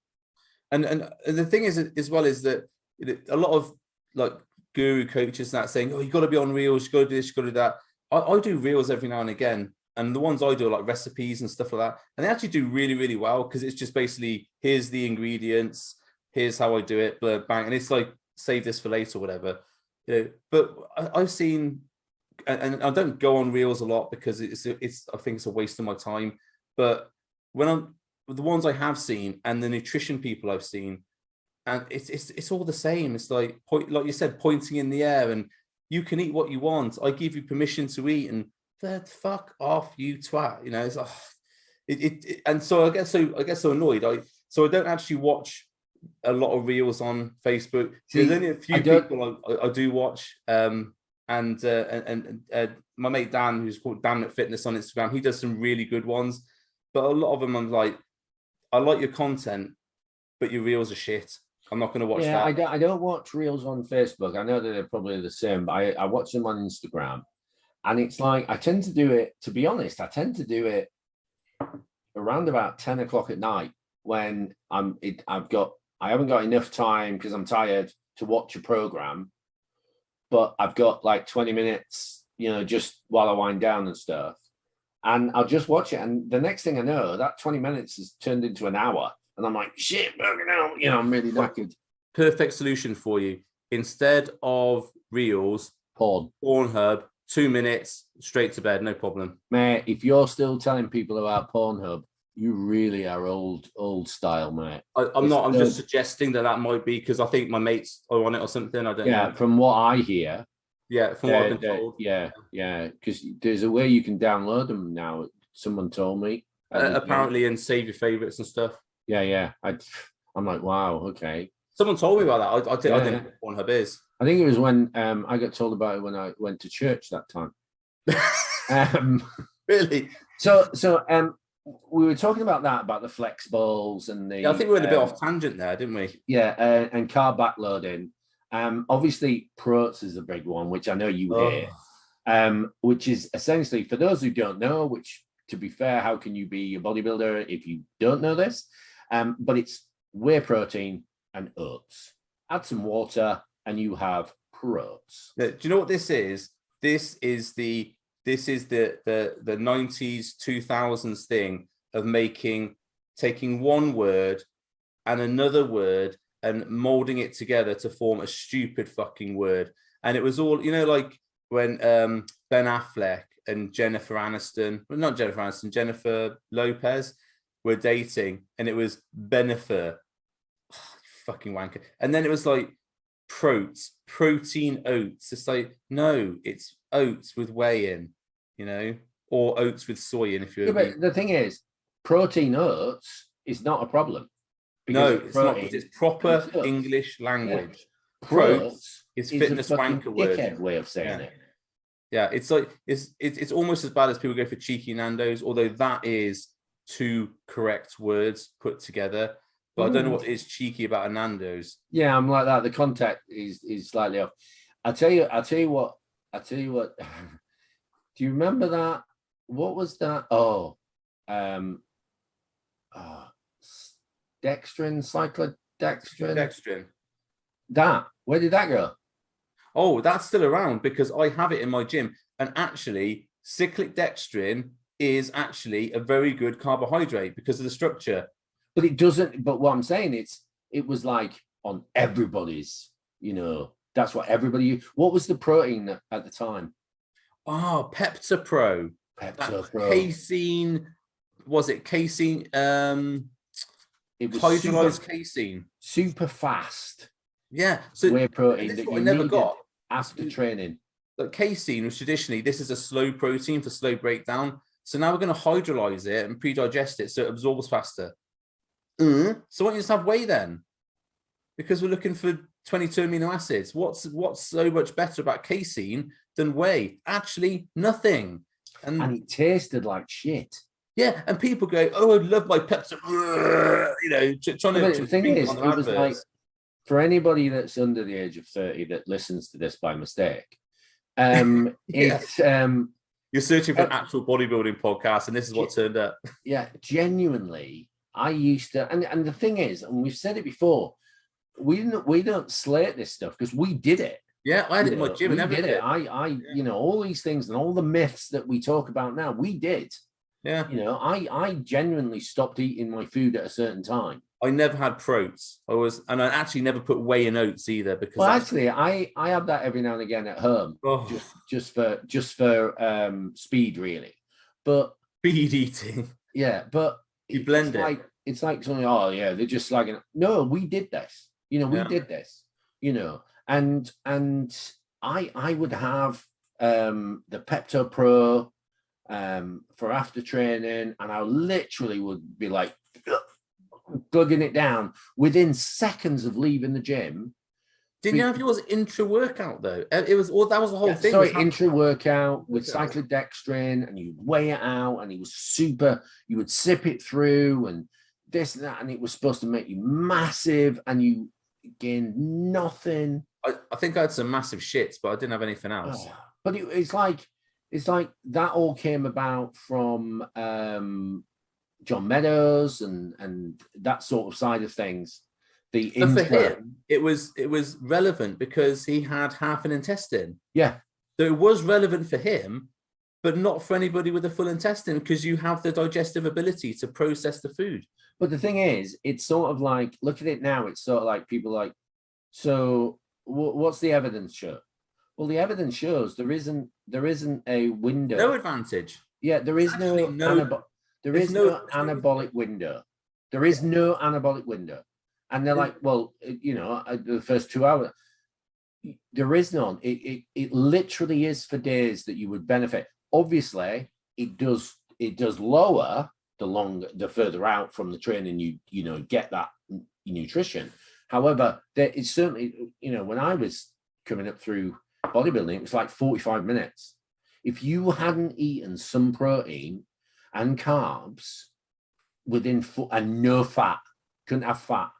Speaker 1: And the thing is, as well, is that a lot of like guru coaches that saying, oh, you got to be on reels, you got to do this, you got to do that. I do reels every now and again. And the ones I do are like recipes and stuff like that. And they actually do really, really well, because it's just basically, here's the ingredients, here's how I do it, blah, bang. And it's like, save this for later or whatever. But I've seen, and I don't go on reels a lot because I think it's a waste of my time. But when the ones I have seen and the nutrition people I've seen, and it's all the same. It's like you said, pointing in the air, and you can eat what you want. I give you permission to eat, and fuck off, you twat. It's like, and so I get so annoyed. I don't actually watch a lot of reels on Facebook. There's only a few people I do watch. And my mate Dan, who's called Damn It Fitness on Instagram, he does some really good ones. But a lot of them, I'm like, I like your content, but your reels are shit. I'm not going to watch that.
Speaker 2: I don't watch reels on Facebook. I know that they're probably the same, but I watch them on Instagram. And it's like, I tend to do it, to be honest, I around about 10 o'clock at night, when I haven't got enough time because I'm tired to watch a program, but I've got like 20 minutes, just while I wind down and stuff. And I'll just watch it. And the next thing I know, that 20 minutes has turned into an hour. And I'm like, shit, I'm really knackered.
Speaker 1: Perfect solution for you. Instead of reels, Pornhub, 2 minutes, straight to bed, no problem.
Speaker 2: Mate, if you're still telling people about Pornhub, you really are old style, mate.
Speaker 1: I'm just suggesting that might be because I think my mates are on it or something. I don't know.
Speaker 2: Yeah, from what I hear.
Speaker 1: Yeah, from what I've been told.
Speaker 2: Yeah, because there's a way you can download them now. Someone told me.
Speaker 1: Apparently, and save your favorites and stuff.
Speaker 2: Yeah. I'm like, wow, okay.
Speaker 1: Someone told me about that. I don't know what Pornhub is.
Speaker 2: I think it was when I got told about it when I went to church that time.
Speaker 1: Really?
Speaker 2: So we were talking about the flex balls and the.
Speaker 1: Yeah, I think we went a bit off tangent there, didn't we?
Speaker 2: Yeah, and carb backloading. Obviously, protein is a big one, which I know you hear. Which is essentially, for those who don't know, which, to be fair, how can you be a bodybuilder if you don't know this? But it's whey protein and oats. Add some water, and you have protein.
Speaker 1: Do you know what this is? This is the 90s, 2000s thing of taking one word and another word and molding it together to form a stupid fucking word. And it was all, like when Ben Affleck and Jennifer Lopez were dating, and it was Benifer. Oh, fucking wanker. And then it was like protein oats. It's like, no, it's oats with whey in, or oats with soy in. If you're
Speaker 2: but the thing is, protein oats is not a problem.
Speaker 1: No, it's not. It's proper English language. Yeah. Protein is fitness wanker word.
Speaker 2: Way of saying it.
Speaker 1: Yeah, it's like it's almost as bad as people go for cheeky Nando's, although that is 2 correct words put together. But I don't know what is cheeky about a Nando's.
Speaker 2: Yeah, I'm like that. The context is slightly off. I'll tell you what. Do you remember that? What was that? Cyclodextrin.
Speaker 1: Dextrin.
Speaker 2: That. Where did that go?
Speaker 1: Oh, that's still around because I have it in my gym. And actually, cyclic dextrin is actually a very good carbohydrate because of the structure.
Speaker 2: But it doesn't. But what I'm saying, it was like on everybody's. That's what everybody used. What was the protein at the time?
Speaker 1: Oh, Pepto Pro. Casein. Was it casein? It was hydrolyzed casein.
Speaker 2: Super fast.
Speaker 1: Yeah. So
Speaker 2: whey protein
Speaker 1: this is
Speaker 2: that
Speaker 1: what
Speaker 2: you
Speaker 1: I never
Speaker 2: needed
Speaker 1: got.
Speaker 2: after training.
Speaker 1: Like casein was traditionally, this is a slow protein for slow breakdown. So now we're going to hydrolyze it and pre-digest it so it absorbs faster. So why don't you just have whey then? Because we're looking for 22 amino acids. What's so much better about casein than whey? Actually, nothing.
Speaker 2: And it tasted like shit.
Speaker 1: Yeah, and people go, "Oh, I love my Pepsi." You know, trying to
Speaker 2: the thing
Speaker 1: read
Speaker 2: is,
Speaker 1: on
Speaker 2: it
Speaker 1: their
Speaker 2: was like,
Speaker 1: adverts.
Speaker 2: for anybody that's under the age of 30 that listens to this by mistake, it's
Speaker 1: You're searching for an actual bodybuilding podcast, and this is what turned up.
Speaker 2: Yeah, genuinely, I used to, and the thing is, and we've said it before, we don't slate this stuff because we did it.
Speaker 1: Yeah, I had it in my gym and
Speaker 2: We did
Speaker 1: everything.
Speaker 2: it. I you know, all these things and all the myths that we talk about now, we did.
Speaker 1: Yeah.
Speaker 2: You know, I genuinely stopped eating my food at a certain time.
Speaker 1: I never had protes. And I actually never put whey in oats either because.
Speaker 2: Well, actually, I have that every now and again at home, just for speed, really. But
Speaker 1: speed eating.
Speaker 2: Yeah, but
Speaker 1: you blend it.
Speaker 2: It's like something. Oh yeah, they're just slagging. No, we did this. You know, we did this. You know, and I would have the Pepto Pro for after training, and I literally would be like glugging it down within seconds of leaving the gym.
Speaker 1: Didn't you have yours intra-workout though? It was all that was the whole thing.
Speaker 2: Sorry, intra-workout with cyclodextrin, and you weigh it out, and it was super. You would sip it through, and this and that, and it was supposed to make you massive, and you gained nothing.
Speaker 1: I think I had some massive shits, but I didn't have anything else.
Speaker 2: But it's like that all came about from John Meadows and that sort of side of things.
Speaker 1: For him, it was relevant because he had half an intestine.
Speaker 2: Yeah.
Speaker 1: So it was relevant for him, but not for anybody with a full intestine because you have the digestive ability to process the food.
Speaker 2: But the thing is, it's sort of like, look at it now, it's sort of like people like, so what's the evidence show? Well, the evidence shows there isn't a window.
Speaker 1: No advantage.
Speaker 2: Yeah, there is no anabolic window. There is no anabolic window. And they're like, well, you know, the first 2 hours, there is none. It literally is for days that you would benefit. Obviously, it does lower the further out from the training you know get that nutrition. However, there is certainly, you know, when I was coming up through bodybuilding, it was like 45 minutes. If you hadn't eaten some protein and carbs and no fat, couldn't have fat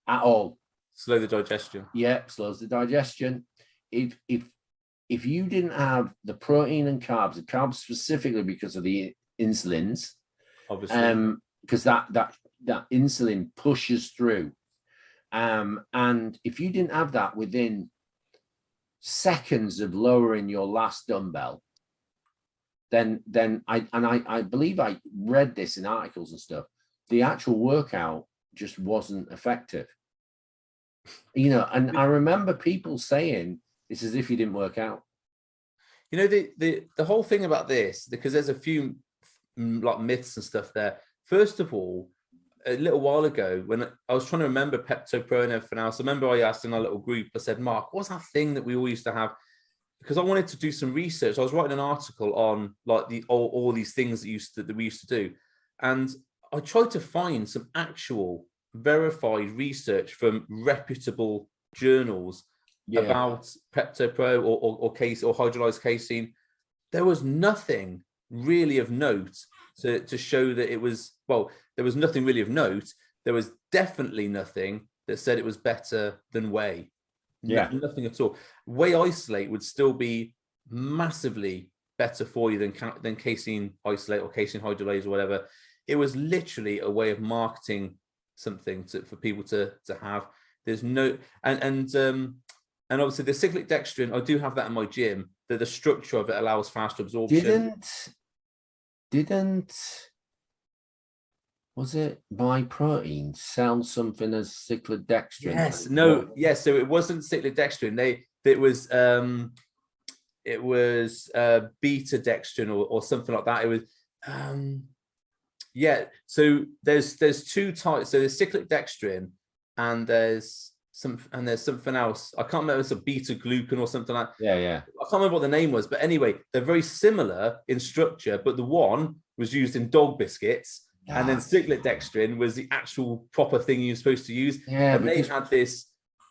Speaker 2: at all.
Speaker 1: Slow the digestion.
Speaker 2: Yeah, slows the digestion. If you didn't have the protein and carbs, the carbs specifically because of the insulins, obviously, because that insulin pushes through, and if you didn't have that within seconds of lowering your last dumbbell, then I believe I read this in articles and stuff, the actual workout just wasn't effective. You know, and I remember people saying it's as if you didn't work out.
Speaker 1: You know, the whole thing about this, because there's a few like myths and stuff there. First of all, a little while ago, when I was trying to remember Pepto Pro and everything else, I remember I asked in our little group, I said, Mark, what's that thing that we all used to have? Because I wanted to do some research. I was writing an article on like all these things that we used to do. And I tried to find some actual verified research from reputable journals about Pepto Pro or hydrolyzed casein. There was nothing really of note to show that it was, well, there was nothing really of note. There was definitely nothing that said it was better than whey.
Speaker 2: Yeah.
Speaker 1: Nothing at all. Whey isolate would still be massively better for you than casein isolate or casein hydrolase or whatever. It was literally a way of marketing something for people to have. There's no and obviously the cyclic dextrin, I do have that in my gym, that the structure of it allows faster absorption.
Speaker 2: Didn't was it My Protein sell something as cyclodextrin?
Speaker 1: Yes. So it wasn't cyclodextrin. It was beta dextrin or something like that. It was So there's two types. So there's cyclic dextrin and there's and there's something else. I can't remember, it's a beta glucan or something like that.
Speaker 2: Yeah.
Speaker 1: I can't remember what the name was, but anyway, they're very similar in structure, but the one was used in dog biscuits, and then cyclic dextrin was the actual proper thing you're supposed to use.
Speaker 2: Yeah,
Speaker 1: and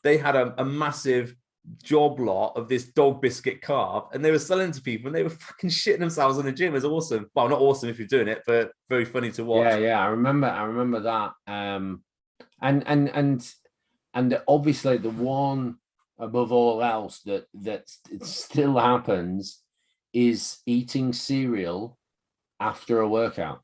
Speaker 1: they had a massive job lot of this dog biscuit carb, and they were selling to people, and they were fucking shitting themselves in the gym. It was awesome. Well, not awesome if you're doing it, but very funny to watch.
Speaker 2: Yeah. I remember that. And obviously the one above all else that it still happens is eating cereal after a workout.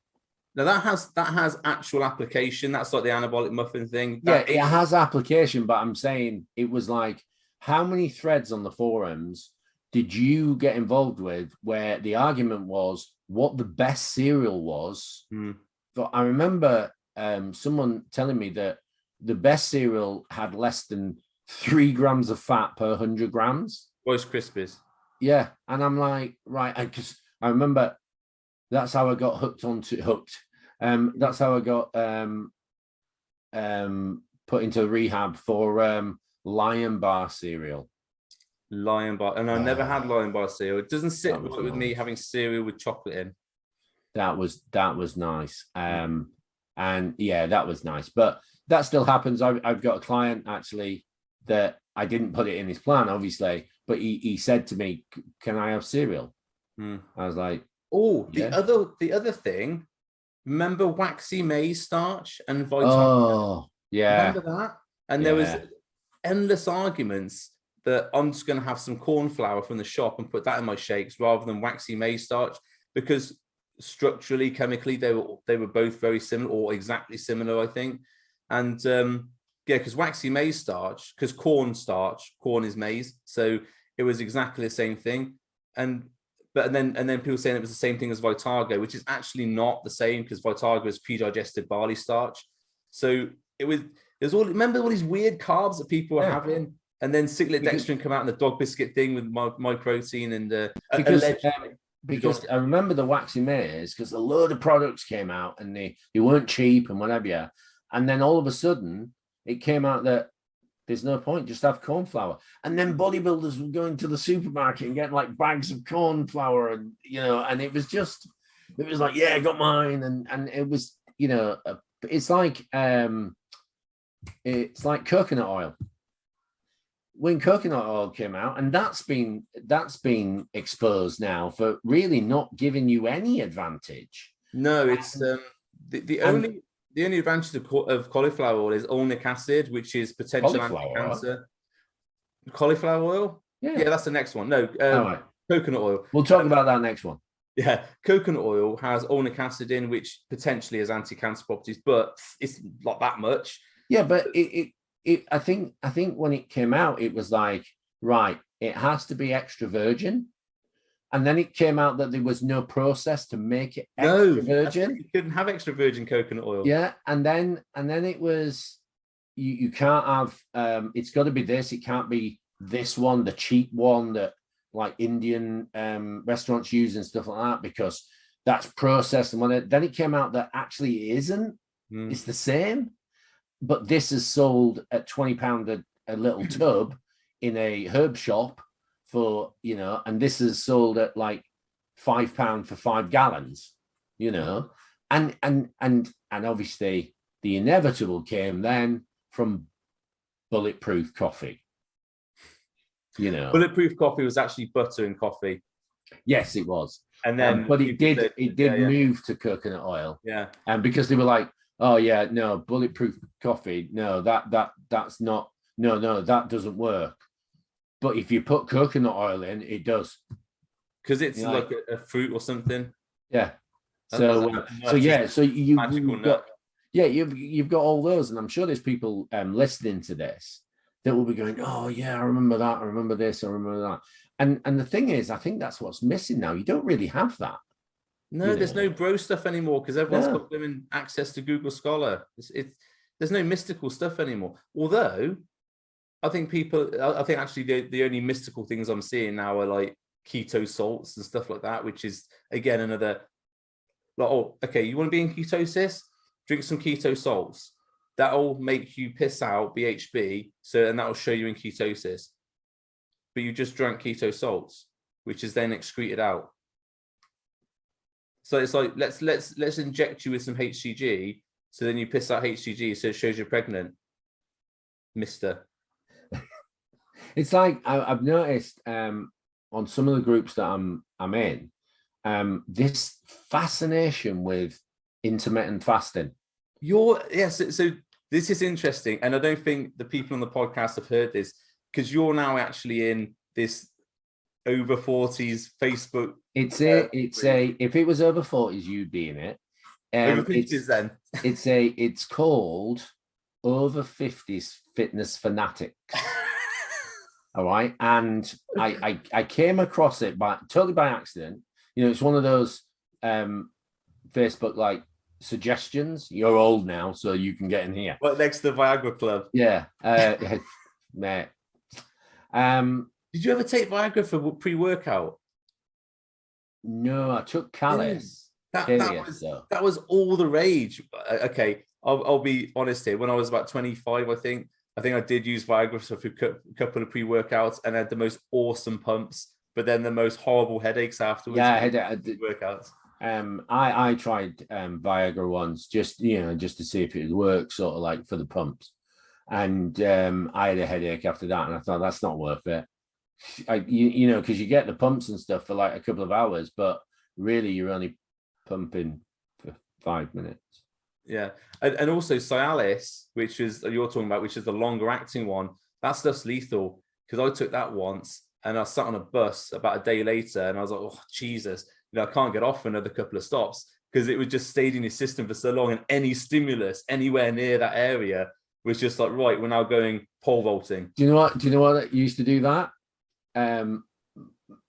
Speaker 1: Now that has actual application. That's like the anabolic muffin thing.
Speaker 2: It has application, but I'm saying it was like, how many threads on the forums did you get involved with where the argument was what the best cereal was? But I remember someone telling me that the best cereal had less than 3 grams of fat per 100 grams.
Speaker 1: Rice Krispies.
Speaker 2: Yeah, and I'm like, right, because I remember that's how I got hooked. That's how I got put into rehab for Lion Bar cereal.
Speaker 1: Lion Bar, and I never had Lion Bar cereal. It doesn't sit with
Speaker 2: nice.
Speaker 1: me having cereal with chocolate in.
Speaker 2: That was nice. And yeah, that was nice. But that still happens. I've got a client actually that I didn't put it in his plan, obviously, but he said to me, "Can I have cereal?" I was like,
Speaker 1: "Oh, the other thing. Remember waxy maize starch and vitamin?
Speaker 2: Oh, yeah.
Speaker 1: Remember that? And there was endless arguments that I'm just going to have some corn flour from the shop and put that in my shakes rather than waxy maize starch, because structurally, chemically, they were both very similar or exactly similar, I think. And because waxy maize starch, because corn is maize, so it was exactly the same thing. And then people saying it was the same thing as Vitago, which is actually not the same, because Vitago is pre-digested barley starch. So remember all these weird carbs that people were having, and then cyclic dextrin come out in the dog biscuit thing with my protein and
Speaker 2: because I remember the waxy maize, because a load of products came out and they weren't cheap and whatever, and then all of a sudden it came out that there's no point, just have corn flour. And then bodybuilders were going to the supermarket and getting like bags of corn flour, and and it was like, yeah, I got mine, and it was, it's like coconut oil. When coconut oil came out, and that's been exposed now for really not giving you any advantage.
Speaker 1: No, it's the only advantage of cauliflower oil is oleic acid, which is potential anti-cancer. Cauliflower oil? Yeah, that's the next one. No,
Speaker 2: right.
Speaker 1: Coconut oil.
Speaker 2: We'll talk about that next one.
Speaker 1: Yeah, coconut oil has oleic acid in, which potentially has anti-cancer properties, but it's not that much.
Speaker 2: Yeah, but I think when it came out, it was like, right, it has to be extra virgin. And then it came out that there was no process to make it extra virgin.
Speaker 1: You couldn't have extra virgin coconut oil.
Speaker 2: Yeah, and then it was, you can't have, it's got to be this. It can't be this one, the cheap one that like Indian restaurants use and stuff like that, because that's processed. And then it came out that actually it isn't. It's the same. But this is sold at £20 a little tub in a herb shop for, and this is sold at like £5 for 5 gallons, and obviously the inevitable came then from Bulletproof Coffee.
Speaker 1: Bulletproof Coffee was actually butter in coffee.
Speaker 2: Yes, it was.
Speaker 1: And then
Speaker 2: but it did move to coconut oil.
Speaker 1: Yeah.
Speaker 2: And because they were like, oh yeah, no, Bulletproof Coffee, no, that's not, no, that doesn't work. But if you put coconut oil in, it does.
Speaker 1: Because it's like a fruit or something.
Speaker 2: Yeah. So you've got all those, and I'm sure there's people listening to this that will be going, oh yeah, I remember that, I remember this, I remember that. And the thing is, I think that's what's missing now. You don't really have that.
Speaker 1: No, there's no bro stuff anymore, because everyone's got access to Google Scholar. There's no mystical stuff anymore. Although I think actually the only mystical things I'm seeing now are like keto salts and stuff like that, which is again another like, oh, okay, you want to be in ketosis? Drink some keto salts. that'll make you piss out BHB. And that'll show you in ketosis. But you just drank keto salts, which is then excreted out. So it's like, let's inject you with some HCG. So then you piss out HCG. So it shows you're pregnant, mister.
Speaker 2: It's like I've noticed on some of the groups that I'm in, this fascination with intermittent fasting.
Speaker 1: So this is interesting, and I don't think the people on the podcast have heard this, because you're now actually in this over 40s Facebook.
Speaker 2: If it was over 40s, you'd be in it.
Speaker 1: Over 50s then.
Speaker 2: It's called Over 50s Fitness Fanatics. All right. And I came across it totally by accident. You know, it's one of those Facebook like suggestions. You're old now, so you can get in here.
Speaker 1: What, next to the Viagra Club?
Speaker 2: Yeah. Mate.
Speaker 1: Did you ever take Viagra for pre-workout?
Speaker 2: No, I took Callus.
Speaker 1: That was all the rage. Okay, I'll be honest here. When I was about 25, I think I did use Viagra for a couple of pre-workouts and had the most awesome pumps, but then the most horrible headaches afterwards.
Speaker 2: Yeah, I did
Speaker 1: workouts.
Speaker 2: I tried Viagra once, just to see if it would work, sort of like for the pumps, and I had a headache after that, and I thought that's not worth it. Because you get the pumps and stuff for like a couple of hours, but really you're only pumping for 5 minutes.
Speaker 1: Yeah, and also Cialis, which is you're talking about, which is the longer acting one. That stuff's lethal, because I took that once and I sat on a bus about a day later and I was like, oh Jesus, I can't get off for another couple of stops, because it would just stayed in your system for so long, and any stimulus anywhere near that area was just like, right, we're now going pole vaulting.
Speaker 2: Do you know what used to do that?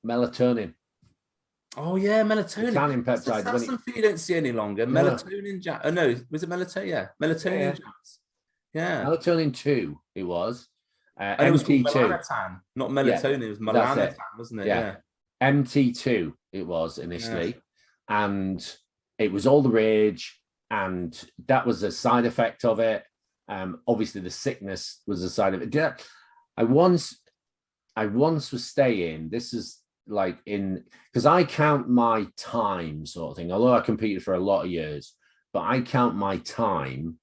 Speaker 2: Melatonin.
Speaker 1: Oh yeah, melatonin.
Speaker 2: Melatonin peptide.
Speaker 1: That's something you don't see any longer. No. Melatonin jazz. Oh no, was it melatonin? Yeah, melatonin jazz. Yeah.
Speaker 2: Melatonin 2. It was.
Speaker 1: And it was called melanotan, not melatonin. It was melanotan, wasn't it? Yeah.
Speaker 2: MT2. It was initially, and it was all the rage, and that was a side effect of it. Obviously, the sickness was a side of it. Yeah, I once was staying. This is like because I count my time sort of thing. Although I competed for a lot of years, but I count my time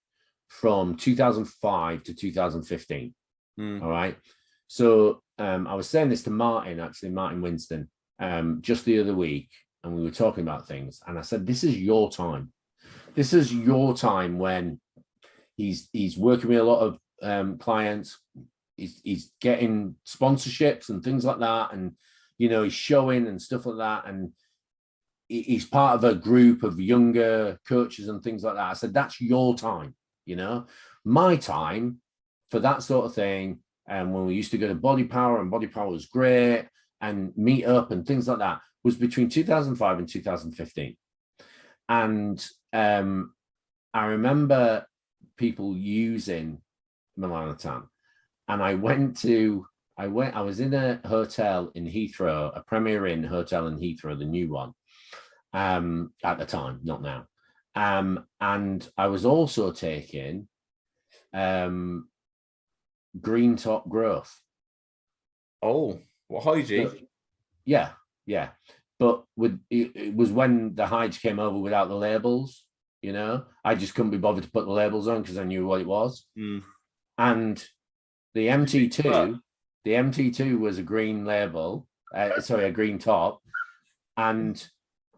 Speaker 2: from 2005 to 2015. All right. So I was saying this to Martin Winston, just the other week, and we were talking about things, and I said, this is your time. This is your time when he's working with a lot of clients. He's getting sponsorships and things like that, and he's showing and stuff like that, and he's part of a group of younger coaches and things like that. I said, that's your time. My time for that sort of thing, and when we used to go to Body Power, and Body Power was great, and meet up and things like that, was between 2005 and 2015. And I remember people using melanotan. And I was in a hotel in Heathrow, a Premier Inn hotel in Heathrow, the new one, at the time, not now. And I was also taking green top growth.
Speaker 1: Oh, well, hygiene.
Speaker 2: So, yeah. But it was when the Hyge came over without the labels, I just couldn't be bothered to put the labels on because I knew what it was. And the MT2 was a green label, a green top. And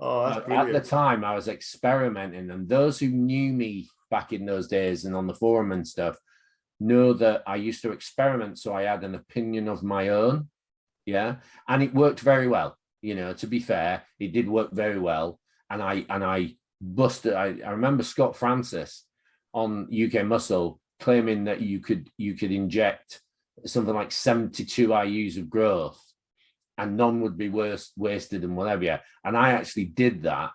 Speaker 2: at the time I was experimenting, and those who knew me back in those days and on the forum and stuff know that I used to experiment. So I had an opinion of my own. Yeah. And it worked very well. To be fair, it did work very well. And I busted. I remember Scott Francis on UK Muscle claiming that you could inject something like 72 IUs of growth and none would be wasted and whatever. Yeah. And I actually did that.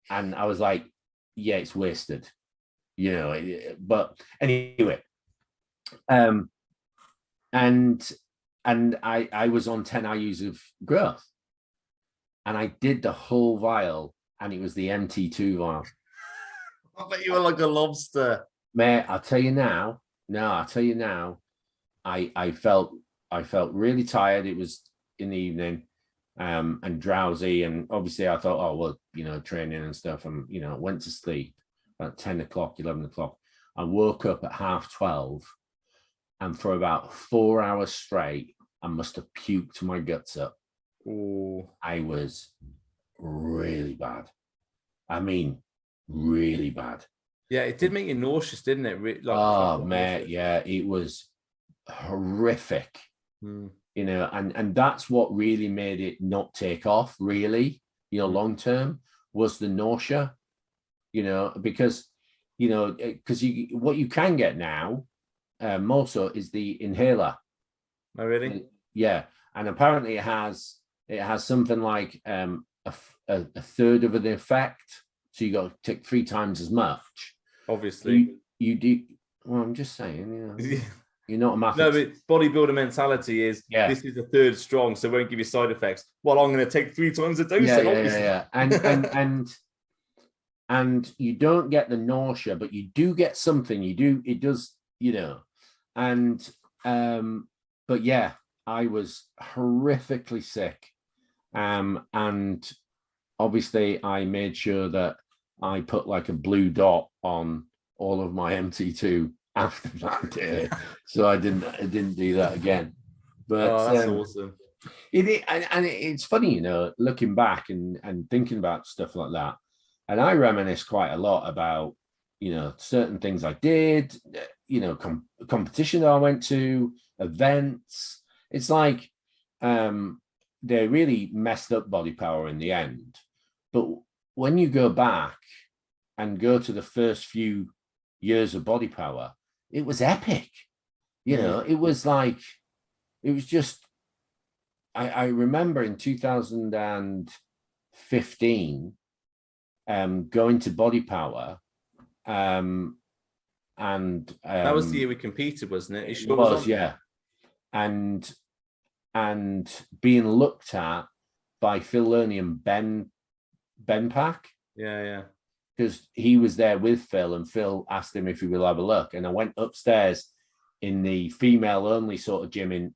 Speaker 2: And I was like, yeah, it's wasted, but anyway, and I was on 10 IUs of growth, and I did the whole vial, and it was the MT2 vial.
Speaker 1: I bet you were like a lobster.
Speaker 2: Mate, I'll tell you now. No, I'll tell you now. I felt really tired. It was in the evening, and drowsy. And obviously I thought, oh well, training and stuff. And went to sleep about 10 o'clock, 11 o'clock. I woke up at 12:30, and for about 4 hours straight, I must have puked my guts up.
Speaker 1: Ooh.
Speaker 2: I was really bad. I mean, really bad.
Speaker 1: Yeah, it did make you nauseous, didn't it?
Speaker 2: Oh man, yeah, it was horrific. And that's what really made it not take off, really, long term, was the nausea, because what you can get now, also, is the inhaler.
Speaker 1: Oh, really?
Speaker 2: Yeah, and apparently it has something like a third of the effect, so you got to take 3 times as much.
Speaker 1: Obviously,
Speaker 2: you do. Well, I'm just saying, you're not a math.
Speaker 1: No, but bodybuilder mentality is, this is a third strong, so it won't give you side effects. Well, I'm going to take 3 times the dose.
Speaker 2: Yeah. And you don't get the nausea, but you do get something. It does, and but yeah, I was horrifically sick, and obviously I made sure that I put like a blue dot on all of my MT2 after that day, so I didn't do that again. But
Speaker 1: that's awesome.
Speaker 2: It's funny, looking back and thinking about stuff like that, and I reminisce quite a lot about certain things I did, competition that I went to, events. It's like they really messed up Body Power in the end, but when you go back and go to the first few years of Body Power, it was epic. It was like, it was just, I remember in 2015 going to Body Power, and
Speaker 1: that was the year we competed, wasn't it?
Speaker 2: It was, yeah. And being looked at by Phil Lerney and Ben Pack.
Speaker 1: Yeah.
Speaker 2: Because he was there with Phil, and Phil asked him if he will have a look. And I went upstairs in the female only sort of gym in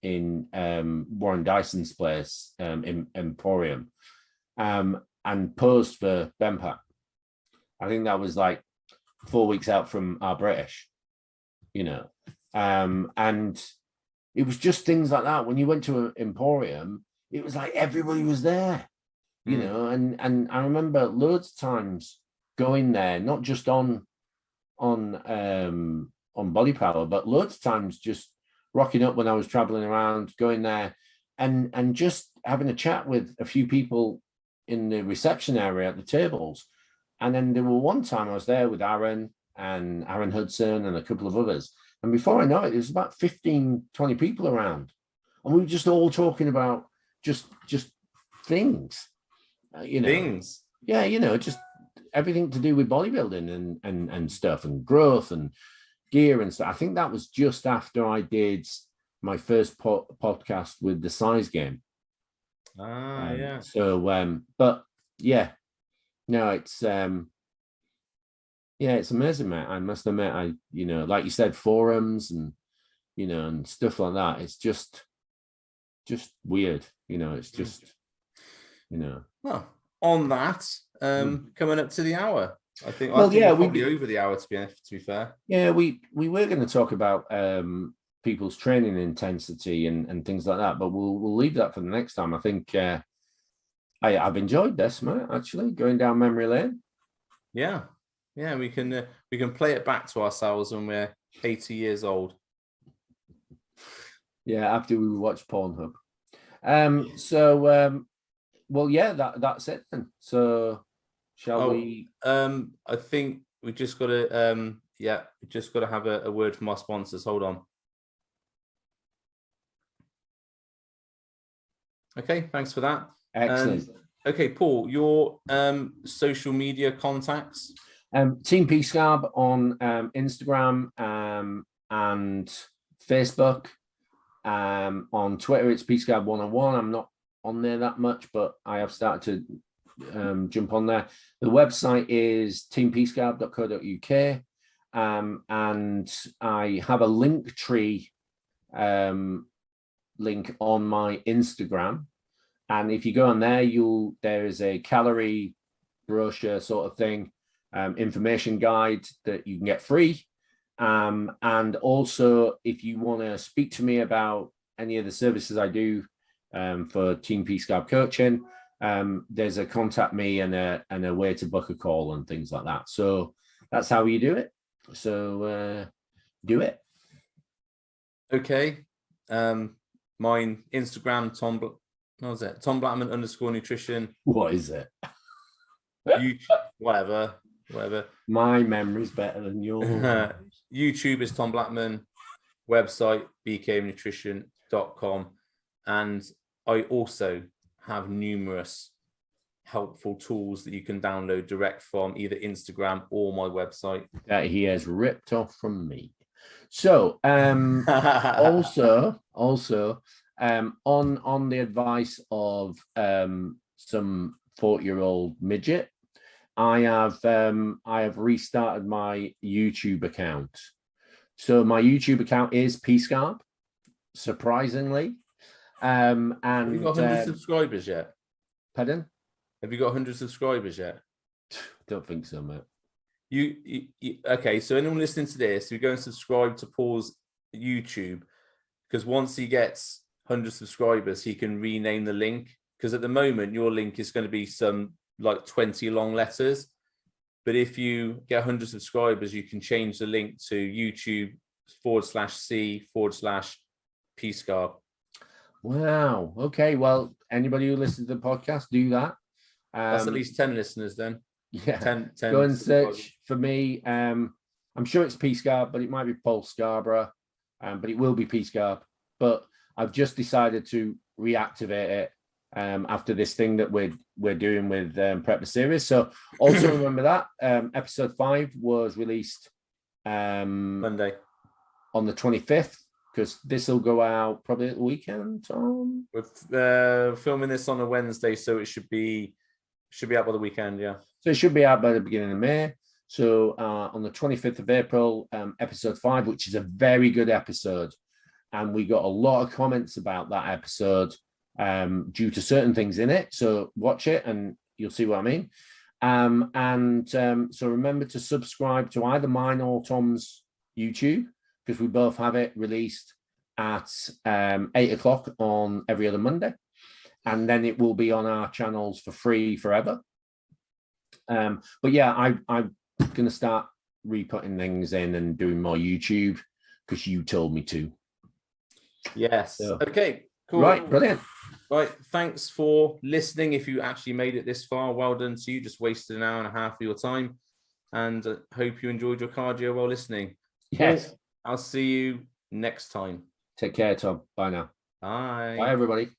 Speaker 2: Warren Dyson's place, in Emporium, and posed for Benpak. I think that was like 4 weeks out from our British, and it was just things like that. When you went to an Emporium, it was like everybody was there. And I remember loads of times going there, not just on Body Power, but loads of times just rocking up when I was traveling around, going there and just having a chat with a few people in the reception area at the tables. And then there were one time I was there with Aaron Hudson and a couple of others. And before I know it, there was about 15, 20 people around. And we were just all talking about just things.
Speaker 1: Things.
Speaker 2: Yeah, just everything to do with bodybuilding and stuff, and growth and gear and stuff. I think that was just after I did my first podcast with the size game.
Speaker 1: Yeah.
Speaker 2: So, but yeah, no, it's it's amazing, mate. I must admit, like you said, forums and and stuff like that. It's just weird, it's just.
Speaker 1: Well, on that, coming up to the hour, I think.
Speaker 2: Well,
Speaker 1: we're probably over the hour, to be fair.
Speaker 2: Yeah, we were going to talk about people's training intensity and things like that, but we'll leave that for the next time. I think I've enjoyed this, mate. Actually, going down memory lane.
Speaker 1: Yeah, we can play it back to ourselves when we're 80 years old.
Speaker 2: Yeah, after we watch Pornhub. Well, yeah, that's it then. So, shall we?
Speaker 1: I think we just got to, have a word from our sponsors. Hold on. Okay, thanks for that.
Speaker 2: Excellent.
Speaker 1: Okay, Paul, your social media contacts.
Speaker 2: Team P-Scab on Instagram and Facebook. On Twitter, it's P-Scab 101. I'm not on there that much, but I have started to jump on there. The website is teampeacecarb.co.uk, and I have a link tree link on my Instagram. And if you go on there, there is a calorie brochure sort of thing, information guide that you can get free. And also, if you want to speak to me about any of the services I do for Team Peace Carb coaching, there's a contact me and a way to book a call and things like that. So that's how you do it. So do it.
Speaker 1: Okay. Mine Instagram, Tom Blackman _nutrition.
Speaker 2: What is it?
Speaker 1: YouTube, whatever.
Speaker 2: My memory's better than yours.
Speaker 1: YouTube is Tom Blackman. Website bknutrition.com. And I also have numerous helpful tools that you can download direct from either Instagram or my website
Speaker 2: that he has ripped off from me. So also on the advice of some 40-year-old midget, I have restarted my YouTube account. So my YouTube account is Peace Carb, surprisingly. And
Speaker 1: have you got 100 subscribers yet?
Speaker 2: Pardon?
Speaker 1: Have you got 100 subscribers yet?
Speaker 2: Don't think so, mate.
Speaker 1: You okay? So anyone listening to this, you go and subscribe to Paul's YouTube, because once he gets 100 subscribers, he can rename the link. Because at the moment, your link is going to be some like 20 long letters. But if you get 100 subscribers, you can change the link to YouTube/C/Peace Carb.
Speaker 2: Wow. Okay. Well, anybody who listens to the podcast, do that.
Speaker 1: That's at least 10 listeners then.
Speaker 2: Yeah.
Speaker 1: 10
Speaker 2: Go and search for me. I'm sure it's Peace Carb, but it might be Paul Scarborough. But it will be Peace Carb. But I've just decided to reactivate it after this thing that we're doing with Prep the Series. So also remember that episode 5 was released
Speaker 1: Monday
Speaker 2: on the 25th, because this will go out probably at the weekend, Tom.
Speaker 1: We're filming this on a Wednesday, so it should be out by the weekend, yeah.
Speaker 2: So it should be out by the beginning of May. So on the 25th of April, episode 5, which is a very good episode. And we got a lot of comments about that episode due to certain things in it. So watch it and you'll see what I mean. So remember to subscribe to either mine or Tom's YouTube, because we both have it released at 8 o'clock on every other Monday. And then it will be on our channels for free forever. But yeah, I'm going to start re-putting things in and doing more YouTube because you told me to.
Speaker 1: Yes. So, okay, cool.
Speaker 2: Right, brilliant.
Speaker 1: Right, thanks for listening. If you actually made it this far, well done to you. Just wasted an hour and a half of your time. And hope you enjoyed your cardio while listening.
Speaker 2: Yes.
Speaker 1: I'll see you next time.
Speaker 2: Take care, Tom. Bye now.
Speaker 1: Bye.
Speaker 2: Bye, everybody.